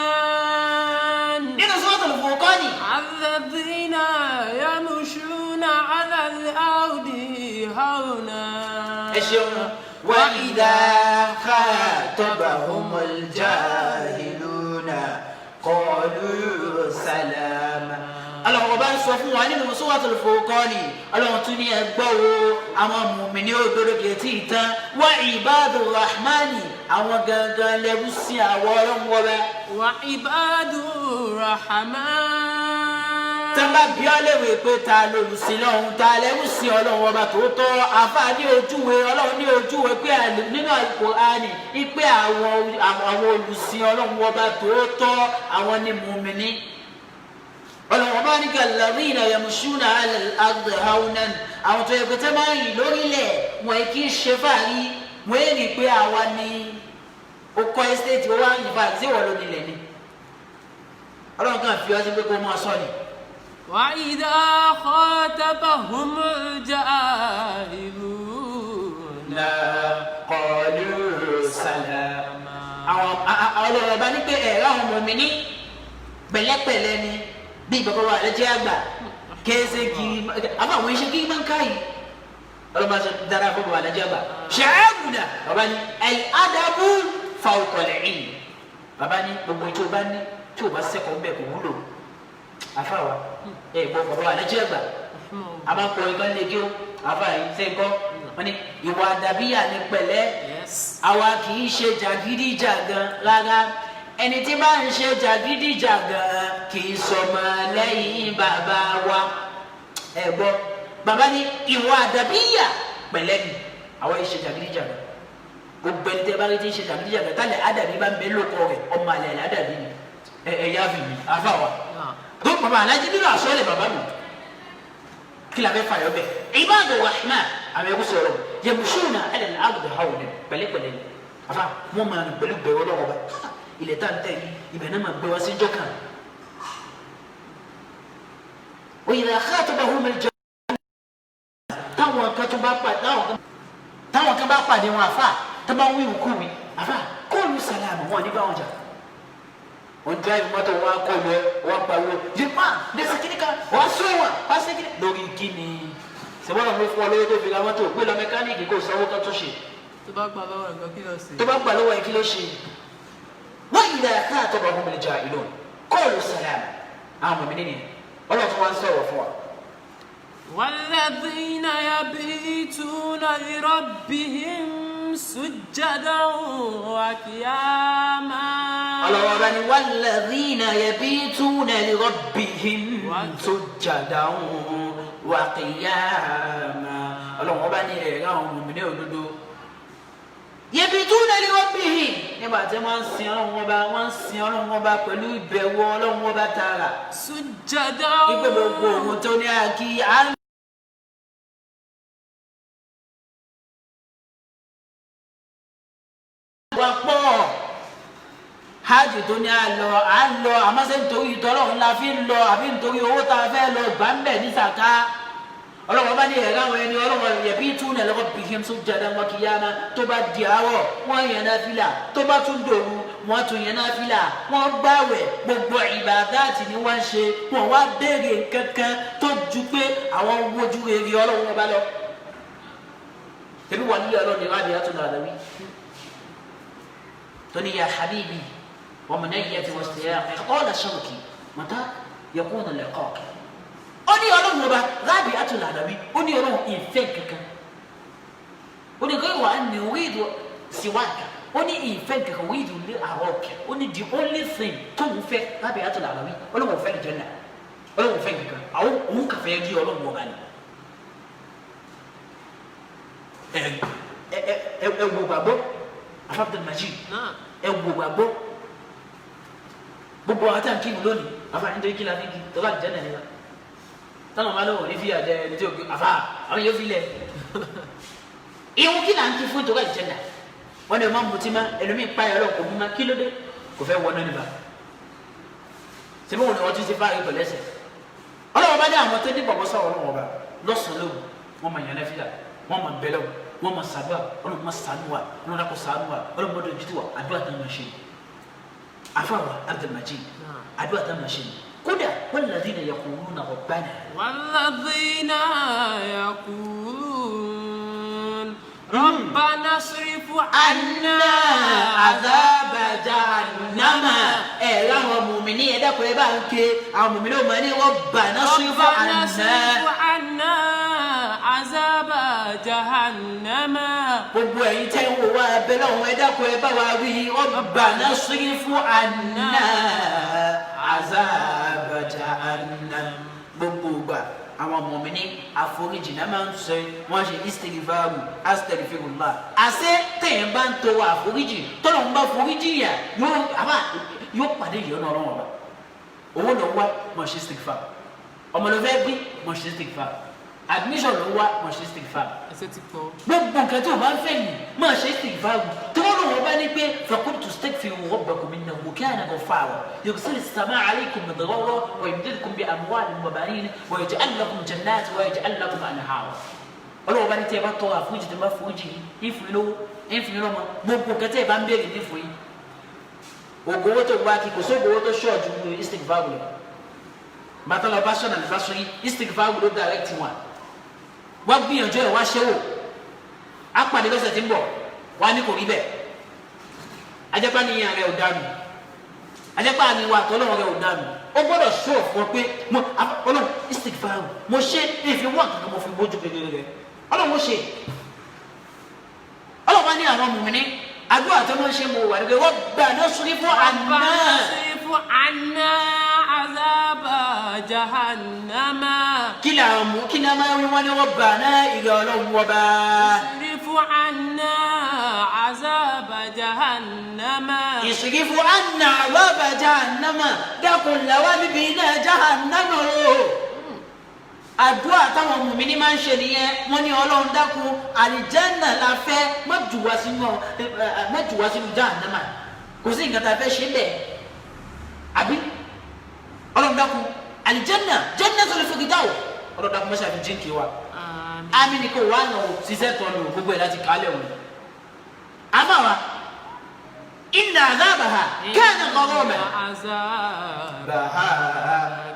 rahman. nínú Suratul Furqani. alladhina yamshuna ala al-ardi hawna. ẹ ṣeun. wa idha khatabahumul jahiluna qalu salama. Ọlọ́run bá ń sọ fún wa nínú Suratul Furqani Ọlọ́run tún ní ẹgbọ́ wo àwọn mùmínì òdodo kìí tán wa ibadur rahmani àwọn gangan lẹ́rú sí àwọ̀ ọlọ́run wọlé. wa ibadur rahman. tẹ́lá bí ọ léwé pé ta lolùsìn lọ́hún ta lẹ́rú sí ọlọ́run ọba tòótọ́ àfa ní ojúwe ọlọ́run ní ojúwe pé nínú Al-Qur'ani ipe àwọn olùsìn ọlọ́run ọba tòótọ́ àwọn ní mùmínì. ọlọ́wọ́n bá ní kalladhina yamshuna ala al-ardi hawnan àwọn tó yẹ pé tẹ́ máa ń yìn lórílẹ̀ wọ́n kì í ṣe fàárí wọ́n yé ni pé àwa ni ó kọ́ ẹ́stéètì ó wá ń yìn fàárí sí ìwọ ló nílẹ̀ ni ọlọ́run kan fi ọ́ sí pé kó máa sọ ni. وإذا خاطبهم الجاهلون قالوا سلاما àwọn ọlọ́run bá ní pé ẹ̀rọ àwọn ọmọ mi ní pẹ̀lẹ́pẹ̀lẹ́ ni bí bàbá wa rẹ̀ jẹ́ àgbà kéésì kiri àbá àwọn iṣẹ́ kiri máa ń ká yìí ọlọ́run bá sọ dára fún bàbá rẹ̀ jẹ́ àgbà ṣẹ́ẹ́gùdà bàbá ní al-adabu fawqa al-ilm bàbá ní gbogbo ètò bá ní tí o bá sẹ́kọ̀ọ́ bẹ́ẹ̀ kò wúlò àfàwà gbọ́ bàbá wa rẹ̀ jẹ́ àgbà a máa kọ ìkan lè kí o àfà yìí sẹ́kọ̀ọ́ wọn ni ìwà àdàbíyà ní pẹ̀lẹ́ àwa kì í ṣe jàgídíjàgan rárá ẹni tí bá ń ṣe jàgídíjàgan kì í sọmọ lẹ́yìn bàbá wa ẹ gbọ́ bàbá ní ìwà àdàbíyà pẹ̀lẹ́ ni àwa yìí ṣe jàgídíjàgan gbogbo ẹni tẹ́ bá rí tí ń ṣe jàgídíjàgan tálẹ̀ àdàbí bá ń bẹ lóko rẹ̀ ọmọ àlẹ́ àdàbí ni ẹ̀yà fi mi àfa wa tó bàbá alájí nínú àsọ̀lẹ̀ bàbá mi kí la fẹ́ fàyọ̀ bẹ́ẹ̀ ibadur rahman àwọn ẹ̀kú sọ̀rọ̀ yamshuna ala al-ardi hawnan pẹ̀lẹ́pẹ̀lẹ́ ni àfa wọn máa ń pẹ̀lú bẹ̀rù ọlọ́wọ́ bá ilẹ̀ tá n tẹ̀ yìí ibẹ̀ náà máa gbé wá sí jọ́ kan wa idha khatabahum al-jahilun táwọn kan bá pàdé wọn àfa tó bá ń wí ìwúkú mi àfa qalu salama wọn ní bá wọn jà wọn drive mọ́tò wọn kọlu ẹ wọn pariwo jìnnà lẹsẹ kìnnì kan wọn sọ wọn pàṣẹ kìnnì lórí kíni sẹwọn ló fún ọ lówó tó fi ra mọ́tò gbé lọ mẹkáníìkì kó sanwó kan tó ṣe. tó bá gbà lọ́wọ́ nǹkan kí ló ṣe. tó bá gbà lọ́wọ́ ẹ kí ló ṣe. wọ́n yìí dáa káà tó bá wọn lè jà ìlú kọ́ọ̀lù sàlám àwọn mọ̀mí nìyẹn ọlọ́run wọn sọ̀rọ̀ fún wa. والذين يبيتون لربهم سجدا وقياما الله بني والذين يبيتون لربهم سجدا وقياما الله بني ẹ̀ráwọn mùmínì òdodo يبيتون لربهم nígbà tí wọ́n ń sin Ọlọ́run ọba pẹ̀lú ìbẹ̀wò Ọlọ́run ọba tààrà سجدا ìgbẹ́ gbogbo ohun tó ní àkí wà pọ̀ hajj tó ní àlọ́ àmọ́ ṣe nítorí ìtọ́lọ́run la fi ń lọ àbí nítorí owó tá a fẹ́ lọ gbà ń bẹ̀ ní sàká ọlọ́run bá ní ẹ̀rọ àwọn ẹni ọlọ́run yẹ̀bí tún ní ẹlọ́wọ́ bihim sujjadan wa qiyama tó bá di àárọ̀ wọ́n yẹn náfìlà tó bá tún dòru wọ́n tún yẹn náfìlà wọ́n gbààwẹ̀ gbogbo ìbàdáàtì ni wọ́n ń ṣe wọ́n wá béèrè kankan tó ju pé àwọn wojú rere ọlọ́run ọba lọ. tẹ̀bí wà nílé ọlọ́run ní rábìá tó náà lọ́wọ́ تقول يا حبيبي ومنيتي واستياقي قال شوقي متى يكون اللقاء أني ألوم وبا غابي أتول العالمي أني ألوم إن فنكك أني غير وأني أريد سواك أني إن فنكك أريد لأراك أني the only thing توفى غابي أتول العالمي ألوم وفى الجنة ألوم فنكك أو أمك فيجي ألوم وغاني بابو Abdul Majid ẹ wo gbàgbọ́ gbogbo àwọn táǹkì mi lónìí afa nítorí kí la fi kí tó bá jẹ́ nàìjíríà táwọn máa lọ́wọ́ ní fìyà jẹ ẹni tí o afa àwọn yóò fi lẹ̀ ìhun kí là ń kí fún tó bá jẹ́ nà wọ́n ní o máa ń mutí ma ẹlòmíì pa ẹ̀rọ kò mú ma kí ló dé kò fẹ́ wọ́n náà níbà sẹ́mi wọn ni wọ́n ti ṣe fáyé pẹ̀lú ẹsẹ̀ ọlọ́wọ́ bá dé àwọn tó ní bọ̀bọ̀ sọ̀rọ̀ ọlọ́wọ́ bá lọ́sàn-án lóhùn wọ́n máa yànnà fìlà wọ́n máa bẹ̀lẹ̀ wọ́n máa sàdúrà ọlọ́wọ́ máa sàdúrà ọlọ́wọ́ kò sàdúrà ọlọ́wọ́ mọ́tò jùtùwà àdúrà tó máa ṣe àfàwà Abdul Majid àdúrà tó máa ṣe kódà walladhina yaquluna rabbana. walladhina yaquluna rabbana isrif anna adhaba jahannama láwọn mùmíní ẹ̀dá kò ẹ bá ń ké àwọn mùmíní ò máa ní rabbana isrif anna azaba jahannama. gbogbo ẹ̀yin tẹ́ ń wò wá abẹ́ lọ́wọ́ ẹ̀dá kò ẹ bá wa wí rabbana isrif anna azaba jahannam. gbogbo ìgbà àwọn mùmíní àforíjì náà máa ń sọ wọ́n ṣe istighfaru astaghfirullah. àṣẹ tẹ̀yìn bá ń tọrọ àforíjì tọ́lọ̀ ń bá foríjì yà yóò pàdé ìyọ́nà ọlọ́run ọba owó ló wá mọ̀ ṣe istighfar ọmọ ló fẹ́ bí mọ̀ ṣe istighfar admission ló wá mọ̀ ṣe istighfar ẹsẹ̀ ti pọ̀. gbogbo nǹkan tí o bá ń fẹ́ yìí mọ̀ ṣe istighfar tí wọ́n lọ́wọ́ bá ní pé faqultu istaghfiru rabbakum innahu kana ghaffara yursilu as-samaa'a 'alaykum midrara wa yumdidkum bi amwalin wa banin wa yaj'al lakum jannatin wa yaj'al lakum anhara ọlọ́wọ́ bá ní tẹ́ ẹ bá tọrọ àforíjì tẹ́ ẹ bá foríjì yìí ìfún lówó ìfún lọ́mọ gbogbo nǹkan tẹ́ ẹ bá ń béèrè ní fún yìí ògùn owó tó wá kí kò sóògùn owó tó ṣọ́ọ̀jù ní istighfar lọ bàtà lọ bá ṣọ́nà lè bá ṣọ́ yìí istighfar ló direct wọn wọ́n gbìyànjú ẹ̀ wá ṣẹ́wò apàdé lọ́sẹ̀ tí ń bọ̀ wá ní kò rí bẹ́ẹ̀ ajẹ́pá ní ìyá rẹ̀ ò dànù ajẹ́pá ní ìwà àtọ́lọ́wọ́ rẹ̀ ò dànù ó gbọ́dọ̀ ṣọ́ fún ọ pé mo ọlọ́run istighfar mo ṣe èéfín wọ́n kankan mo fi bójú kékeré rẹ̀ ọlọ́run mo ṣe ọlọ́run bá ní àwọn mùmíní àdúrà tó máa ń ṣe mo wà nígbà wọ́n gbà náà sórí fún àná. fún àná azaba jahannama. kí ni àwọn mú kí ni a máa ń wí wọ́n ní wọ́n gbà náà ìrẹ̀ ọlọ́run wọ́n bá. sórí fún àná azaba jahannama. ìṣègì fún àná azaba jahannama dákun làwọn bíbí iná jahannama o. àdúrà táwọn mùmíní máa ń ṣe nìyẹn wọ́n ní ọlọ́run dákun àlìjánà la fẹ́ má jù wá sínú jahannama kò sí nǹkan tá a fẹ́ ṣe bẹ́ẹ̀ àbí ọlọ́run dákun àlìjánà jannatul firdaus ọlọ́run dákun mọ́ṣẹ́ àfi jíǹkì wa àmì ni kò wá nà ó ṣiṣẹ́ tọ́ ni o gbogbo ẹ̀ láti kálẹ̀ wọn. àbáwa inna azabaha kana gharama azabaha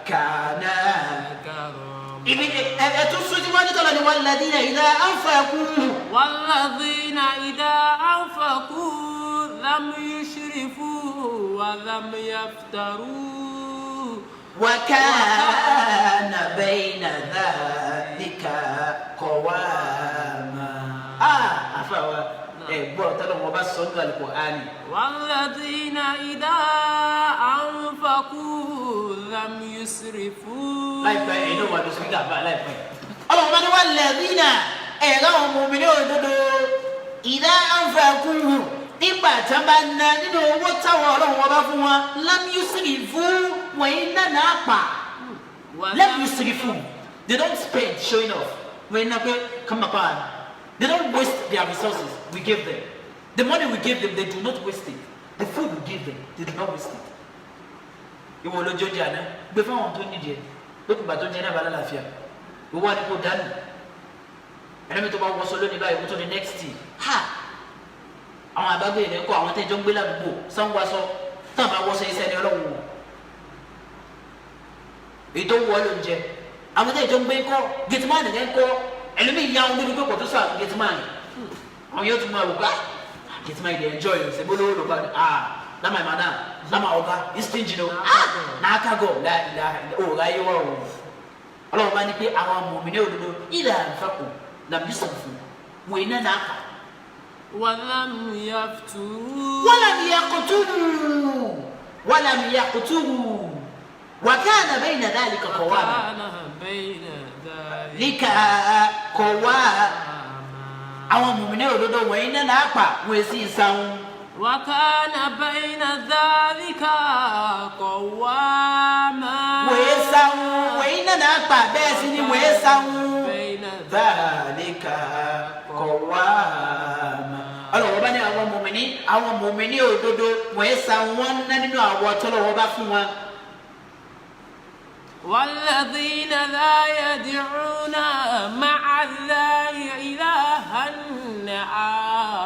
kana ibi ẹtún sójú wájú tọ́lá ni walladhina idha anfaqu. walladhina idha anfaqu lam yushrifu wa lam yaftaru. wa kana bayna dhalika qawama. àfàwà ẹ̀gbọ́n tọ́lá wọn bá sọ nígbà Al-Qur'ani. walladhina idha anfaqu lam yusrifu. láìpẹ́ ẹ̀yin náà wà lóṣù gíga bá láìpẹ́. ọlọ́run bá ní walladhina ẹ̀rọ àwọn mùmínì òdodo idha anfaqu nígbà tí wọ́n bá ná nínú owó táwọn ọlọ́run wọn bá fún wọn lam yusrifu wọ́n yín ná náà pa lam yusrifu they don't spend showing off wọ́n yín ná pé kàmá pa they don't waste their resources we give them the money we give them they do not waste it the food we give them they do not waste it. ìwọ lójó jẹ àná gbé fáwọn tó nídìí ẹ lókùnbà tó jẹ náà bá lálàáfíà ìwọ ni kò dánù ẹni mi tó bá wọṣọ lónìí báyìí kó tó di next day ha àwọn àbágbé yẹn kọ àwọn tẹjọ ń gbé ládùúgbò sanwó aṣọ tán bá wọṣọ iṣẹ́ ni Ọlọ́run wò èyí tó wọ ló ń jẹ àwọn tẹjọ ń gbé kọ gẹtìmánì yẹn kọ ẹlòmíì yá wọn lórí pé kò tó sọ àwọn gẹtìmánì àwọn yóò tún máa wò gbà gẹtìmánì yẹn enjoy ẹ ṣe bó lówó ló bá dé lama madam lama ọba istinji no n'aka gọ ọ̀rọ̀ ayé wọ̀ ọ̀rọ̀ ọlọ́run bá ní pé àwọn mùmínì òdodo ìlà àǹfààkù làbí sọ̀fù wọ̀ iná n'aka. walam yafturu. walam yaqturu wa kana bayna dhalika qawama. àwọn mùmínì òdodo wọ̀ iná n'apa wọ̀ sí ìsáwọn. وكان بين ذلك قواما. وإننا باسني ويساو بين ذلك قواما. ọlọ́wọ́ bá ní àwọn mùmíní òdodo wẹ́ẹ́sà wọn ná nínú àwọ̀ tọ́lọ́wọ́ bá fún wọn. والذين لا يدعون مع الله إلها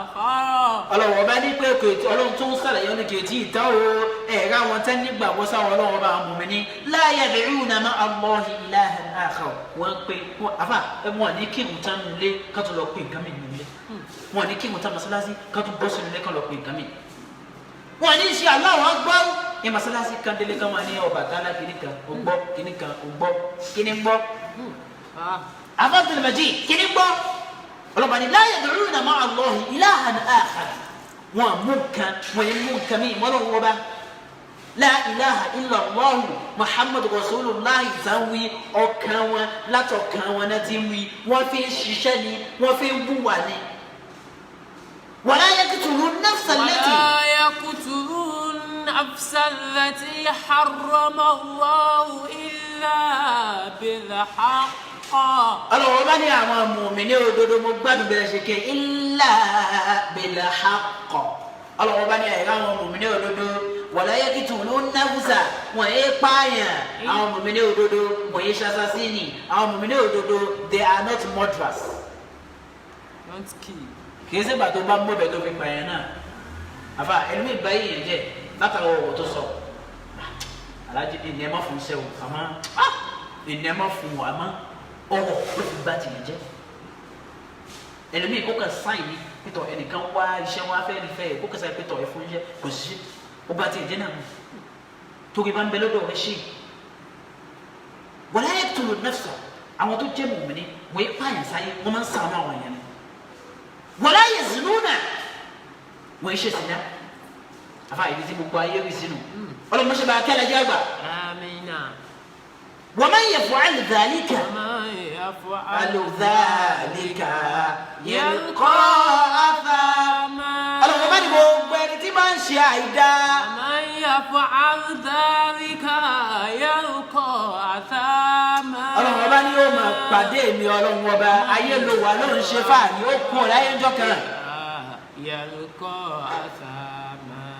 آخر. ọlọ́wọ́ bá ní pé ọlọ́run tó ń sàlàyé ọ́nà kejì ìtàn o ẹ̀rọ àwọn tẹ́ nígbàgbọ́ sáwọn ọlọ́wọ́ bá wọn mùmíní لا يدعون مع الله إلها آخر. wọ́n pe àfà wọn ní kírun tán nílé ká tó lọ pé nǹkan mi nílé wọn ní kírun tán mọ́sálásí ká tó bọ́ sínú ilé ká lọ pé nǹkan mi. wọn ní ṣe aláwọ̀ gbọ́ ní masalasi kan délé kan máa ní Ọbàtálá kìnnìkan ògbọ́ kìnnìkan ògbọ́ kìnnì gbọ́ Abdul Majid kìnnì gbọ́ ọlọ́ba ní la yad'una ma'a Allahi ilahan akhar wọn mú nǹkan wọn yẹn mú nǹkan mi ìmọ̀lọ́ wọn bá la ilaha illa Allah Muhammadu Rasulullah ìtàwí ọkàn wọn látọkàn wọn náà ti wí wọn fi ń ṣiṣẹ́ ni wọn fi ń búwa ni wala yaqtulun nafsa allati. النفس التي حرم الله إلا بالحق. ọlọ́wọ́ bá ní àwọn mùmínì òdodo mo gbádùn bẹ̀rẹ̀ ṣe ké illa bil haqq. ọlọ́wọ́ bá ní àyè àwọn mùmínì òdodo wala yaqtulun nafsa wọ́n yé pààyàn. àwọn mùmínì òdodo wọ́n yé ṣasasíni. àwọn mùmínì òdodo they are not murderers. Don't kill. kì í ṣe bàtò bá mú bẹ̀ tó fi pààyàn náà. àfa ẹni mi bá yìí yẹn jẹ látara ọwọ́ tó sọ alájí ìnẹ́ẹ̀má fún sẹ́wọ̀n àmọ́ ìnẹ́ẹ̀má fún wọn àmọ́ ọwọ́ ló fi bá tìyẹn jẹ́ ẹlòmíì kó kà sáyìn ní pétọ ẹnìkan wá iṣẹ́ wọn afẹ́ ní fẹ́ kó kà sáyìn pétọ ẹ fún iṣẹ́ kò sí ó bá tìyẹn jẹ́ náà torí bá ń bẹ lọ́dọ̀ rẹ ṣe wala yaqtulu nafsa àwọn tó jẹ́ mùmínì wọ́n yẹ pààyàn sáyé wọ́n máa ń sàánú àwọn èèyàn wala yaznuna wọ́n yẹ ṣe sinna afa ibi tí gbogbo ayé wí sínú ọlọ́mọṣẹ́ bá kẹ́lẹ́ jẹ́ àgbà. Amina. ومن يفعل ذلك يلقى أثاما. ọlọ́run bá ní gbogbo ẹni tí máa ń ṣe àìdá. ومن يفعل ذلك يلقى أثاما. ọlọ́run bá ní yóò máa pàdé mi ọlọ́run ọba ayé ló wà ló ń ṣe fáàrí ó kún ọ láyé ńjọ́ kan. يلقى أثاما.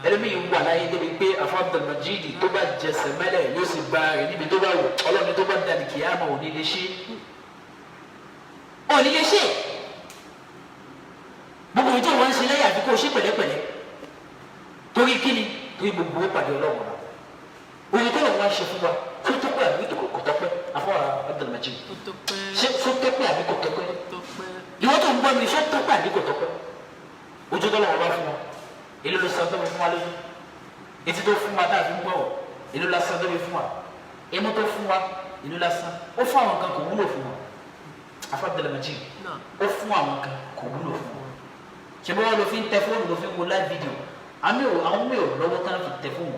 ẹlẹ́mìí wà láyé débi pé Abdul Majid tó bá jẹsẹ̀ mẹ́lẹ̀ yóò sì bá rẹ̀ níbi tó bá wù ọlọ́run tó bá dàní kìyàmá ò ní lè ṣe. ò ní lè ṣe gbogbo ìjọ wọn ń ṣe lẹ́yìn àfi kó o ṣe pẹ̀lẹ́pẹ̀lẹ́ torí kíni torí gbogbo ó pàdé ọlọ́run wa òye tó lọ́wọ́ wá ṣe fún wa tó tọ́pẹ́ àbí kò tọ́pẹ́ àfọwọ́ Abdul Majid ṣé tó tọ́pẹ́ àbí kò tọ́pẹ́ ìwọ́n tó ń gbọ́ mi ṣé tọ́pẹ́ àbí kò tọ́pẹ́ ojú tó lọ́wọ́ wá fún wa èlò ló san tó fi fún wa lójú etí tó fún wa tá a fi ń gbọ́ wọ̀ èlò la san tó fi fún wa imú tó fún wa èlò la san ó fún àwọn kan kò wúlò fún wa afa Abdul Majid ó fún àwọn kan kò wúlò fún wa ṣe bí wọn lọ fi ń tẹ fóònù lọ fi ń wo live video àwọn mi ò lọ́wọ́ tán fi tẹ fóònù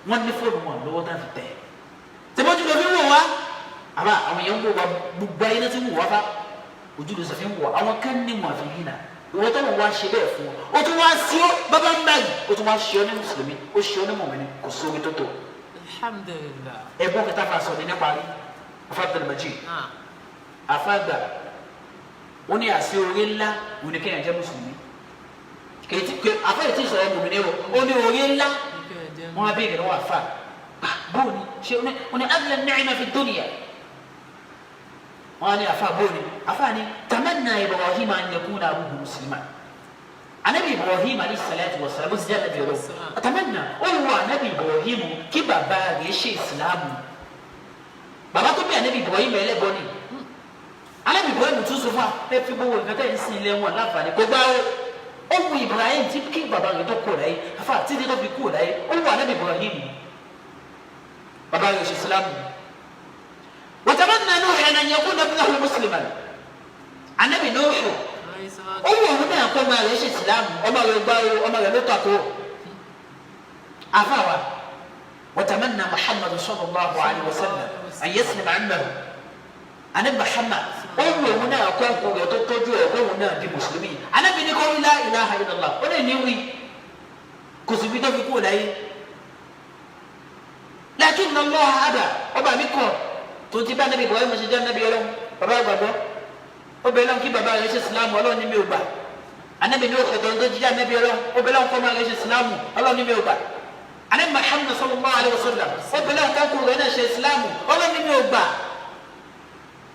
wọn ní fóònù wọn lọ́wọ́ tán fi tẹ tẹmọ́jú lọ fi ń wò wá àbá àwọn èèyàn ń wò wá gbogbo ayé náà ti ń wò wá fa ojú ló sọ fi ń wò àwọn kan ní wọn àfi yìí náà ìwọ tó ń wá ṣe bẹ́ẹ̀ fún ọ tún wá sí ọ bàbá ń báyìí o tún wá ṣe ọ ní mùsùlùmí ó ṣe ọ ní mọ̀mìnì kò sómi tó tó. Alhamdulillah. ẹ̀gbọ́n kẹta fa sọ ní nípa rí afa Abdul Majid afa gbà wọn ní àṣẹ orí ńlá wọn ní kéèyàn jẹ́ mùsùlùmí afa yìí ti sọ̀rọ̀ mọ̀mìnì o ó ní orí ńlá wọn á bẹ̀rẹ̀ wọn àfa bóòni ṣe wọn ní adla ni'ma fi dunya wọn ní afa bóòni afa ni tamanna Ibrahim an yakuna abuhu musliman anabi Ibrahim alayhi salatu wa salam ti jẹ́ anabi ọlọ́wọ́ tamanna ó wọ anabi Ibrahim kí bàbá rẹ̀ ṣe ìsìlámù bàbá tó bí anabi Ibrahim ẹlẹ́bọ ni anabi Ibrahim tún sọ fún wa ẹ fi gbogbo nǹkan tẹ́ ẹ sin ilé wọn láǹfààní kó gbá ó wù Ibrahim tí kí bàbá rẹ̀ tó kú láyé afa títí tó fi kú láyé ó wù anabi Ibrahim bàbá rẹ̀ ṣe ìsìlámù. وتمنى نوح أن يكون ابنه مسلما النبي نوح أول هنا يقول ما ليش الإسلام أما يباو أما يلطقوا أفاوى وتمنى محمد صلى الله عليه وسلم أن يسلم عنه النبي محمد أول هنا يقول يتوجه يقول هنا دي مسلمين النبي يقول لا إله إلا الله ولا نوي كسبيته في كل لكن الله أبى أبى بكم tonti bá anabi Ibrahim ṣe jẹ́ anabi Ọlọ́run bàbá àgbàgbọ́ ó bẹ lọ́n kí bàbá rẹ̀ ṣe Ìsìlámù Ọlọ́run ní mi ò gbà anabi ní òkè tó ń tó jíjẹ́ anabi Ọlọ́run ó bẹ lọ́n kọ́ máa rẹ̀ ṣe Ìsìlámù Ọlọ́run ní mi ò gbà anabi Muhammad sallallahu alayhi wa sallam ó bẹ lọ́n kákó rẹ̀ náà ṣe Ìsìlámù Ọlọ́run ní mi ò gbà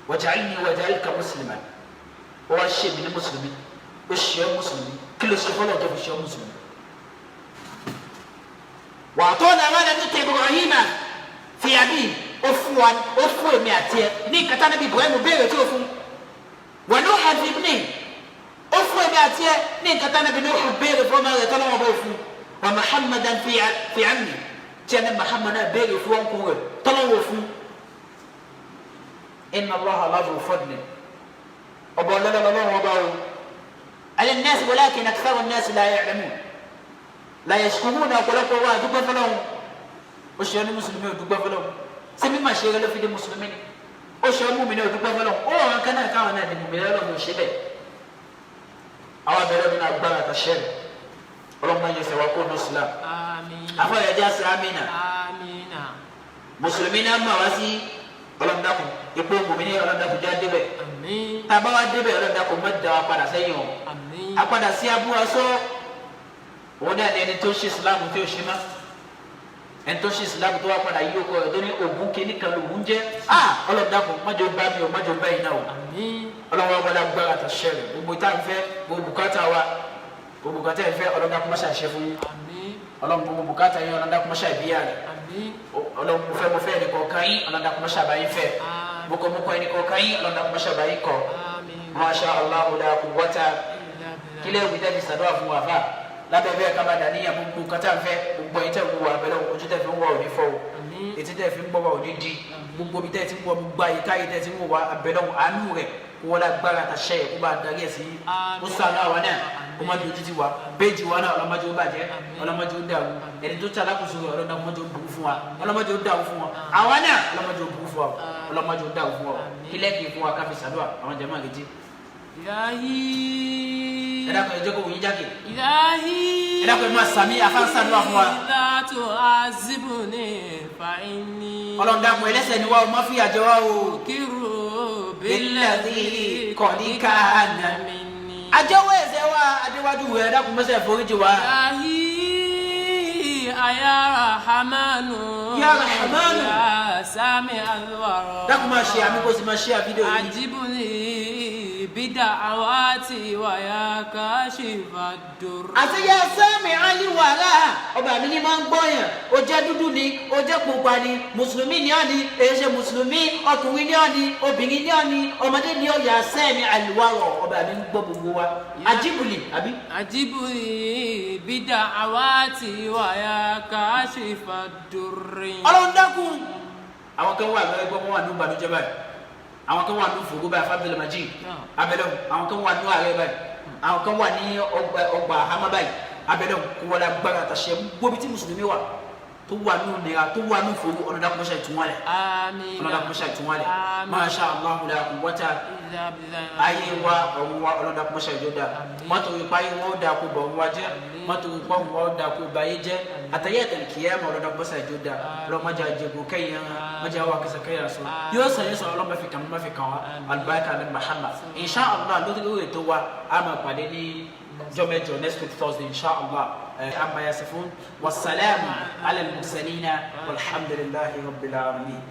waj'alni waj'alka musliman ó wá ṣe mi ní mùsùlùmí ó ṣe ọ́ mùsùlùmí kí ló ṣe fọlọ́ tó fi ṣe ọ́ mùsùlùmí. wa ata'na ma lam yuti Ibrahim fi abihi ó fún èmi àti ẹ ní nkata níbi Ibrahim béèrè tí ó fún wọn ló hàn fún mi ó fún èmi àti ẹ ní nkata níbi Nuhu béèrè fún ọmọ rẹ tọ́lọ́ wọn bó fún wa Muhammadan fi ammi tí ẹni Muhammad náà béèrè fún wọn kún rẹ tọ́lọ́ wọn fún inna Allaha lahu fadl ọba ọlọ́lọ́lọ́ wọn bá wọn ala an-nas walakin akthara an-nas la ya'lamun la yashkuruna ọ̀pọ̀lọpọ̀ wa dúpẹ́ fọlọ́hún ó ṣe ọ́ ní mùsùlùmí ò dúpẹ́ fọlọ́hún sẹ́mi máa ṣe eré ló fi dé mùsùlùmí ni ó ṣe ọmú mi ní òdúpẹ́ fọlọ́ ó wọn kan náà káwọn náà dìbò mìíràn lọ́mọ ṣe bẹ́ẹ̀ àwọn abẹ́rẹ́ mi náà gbára àtàṣẹ́ rẹ̀ ọlọ́mọ yẹn sẹ wá kó ní islam Àmín. afọ yẹn jẹ́ àṣẹ amínà Àmín. mùsùlùmí náà mà wá sí ọlọ́mọdàkùn ipò mùmíní ọlọ́mọdàkùn já débẹ̀ Àmín. tàbá wá débẹ̀ ọlọ́mọdàkùn má dá wa padà sẹ́yìn o Àmín. apadà sí abúlé sọ òun náà ní ẹni tó ṣe islam tó ṣe má ẹni tó ṣe islam tó wá padà yí okò ẹ̀ tó ní ògùn kìíní kan lòún jẹ́ ọlọ́mọdàkùn májò bá mi o májò bá yìí náà o Àmín. ọlọ́wọ́ ọgbọ́dá gbára tó ṣẹlẹ̀ gbogbo tá à ń fẹ́ gbogbo bùkátà wa gbogbo bùkátà yẹn fẹ́ ọlọ́dàkùn má ṣàṣẹ fún yín Àmín. ọlọ́run gbogbo bùkátà yín ọlọ́dàkùn má ṣàbíyà rẹ̀ Àmín. ọlọ́run mo fẹ́ ẹnì kọ̀ọ̀kan yín ọlọ́dàkùn má ṣàbáyín fẹ́ mọkọ ẹnì kọ̀ọ̀kan yín ọlọ́dàkùn má ṣàbáyín kọ̀ Àmín. masha Allah la quwwata kílẹ̀ òbí tẹ́bi sàdúrà fún wa fà lábẹ́ bẹ́ẹ̀ ká bá dà níyà gbogbo kátà ń fẹ́ gbogbo ẹ̀yin tẹ́ ń wọ abẹ́lẹ́ ojú tẹ́ fi ń wọ òní fọ́ o etí tẹ́ fi ń gbọ́ wa òní di gbogbo bí tẹ́ ti ń wọ gbogbo àyíká yìí tẹ́ ti ń wọ wa abẹ́lẹ́ àánú rẹ̀ kó wọlé agbára àtàṣẹ yẹ kó bá darí ẹ̀ sí kó sànú àwa náà kó má dojú ti wa péjì wa náà ọlọ́mọdé ó bàjẹ́ ọlọ́mọdé ó dàrú ẹni tó tẹ alákòóso rẹ̀ ọlọ́mọdé ó burú fún wa ọlọ́mọdé ó dàrú fún wa àwa náà ọlọ́mọdé ó burú fún wa ọlọ́mọdé ó dàrú fún wa kílẹ̀ kì í fún wa káfí sàdúrà àwọn jẹ̀mọ́ àgẹ́jì. Ilahi. ẹ dákun ẹ jẹ́ kó wòye jáde. Ilahi. ẹ dákun ẹ máa sàmì àfáǹsàdúrà fún wa. Idha tu'azibuni fa inni. ọlọ́run dákun ẹlẹ́ṣẹ̀ ni wa o má fi àjẹ wa o. Ukiru billadhi qad kana minni. àjẹwọ́ ẹ̀ṣẹ̀ wa adéwájú rẹ̀ dákun mọ́sẹ̀ foríjì wa. Ilahi ya Rahmanu. Ya Rahmanu. Ya Sami al-Wara. dákun máa ṣe àmì kó sì máa ṣe àfídíò yìí. Ajibuni bida'awati wa ya kashifa dur. àti yẹ sẹ́mi aliwara ọba mi ni máa ń gbọ́ yẹn o jẹ́ dúdú ni o jẹ́ pupa ni mùsùlùmí ni ọ́ ni èyí ṣe mùsùlùmí ọkùnrin ni ọ́ ni obìnrin ni ọ́ ni ọmọdé ni ọ́ yà sẹ́mi aliwara ọba mi ń gbọ́ gbogbo wa ajibuli àbí. Ajibuni bida'awati wa ya kashifa dur. ọlọ́run dákun àwọn kan wà lọ́wọ́ ẹgbẹ́ wọn wà ní ìbànújẹ́ báyìí àwọn kan wà ní fògó báyìí fábílẹ̀ majid abẹ́lẹ̀ àwọn kan wà ní ààrẹ báyìí àwọn kan wà ní ọgbà àhámọ́ báyìí abẹ́lẹ̀ kó wọlé agbára àtàṣẹ gbóbi tí mùsùlùmí wà tó wà ní nira tó wà ní fògó ọ̀nà dàkúmọ̀ṣà ìtúwálẹ̀ ọ̀nà dàkúmọ̀ṣà ìtúwálẹ̀ masha Allah la quwwata ayé wa ọ̀run wa ọ̀nà dàkúmọ̀ṣà ìjọba mọ́tò ipa yìí wọ́n dà kó bọ̀ wá jẹ́ mọ́tò ipa wọ́n dà kó báyé jẹ́ àtàyè àtàlìkìyà ọ̀nà dàkúmọ̀ṣà ìjọba lọ́mọdé àjẹgùn kẹ́yìn mọ́jà wa kẹsẹ̀ kẹ́yà sọ yóò sàyẹ̀ sọ̀rọ̀ lọ́mọ fi kàn wa albarka ní Muhammad insha Allah lórí ètò wa a máa pàdé ní jọmẹjọ next week Thursday insha Allah amma yasifun wasalaamu ala al-mursalina walhamdulillahi rabbil alamin.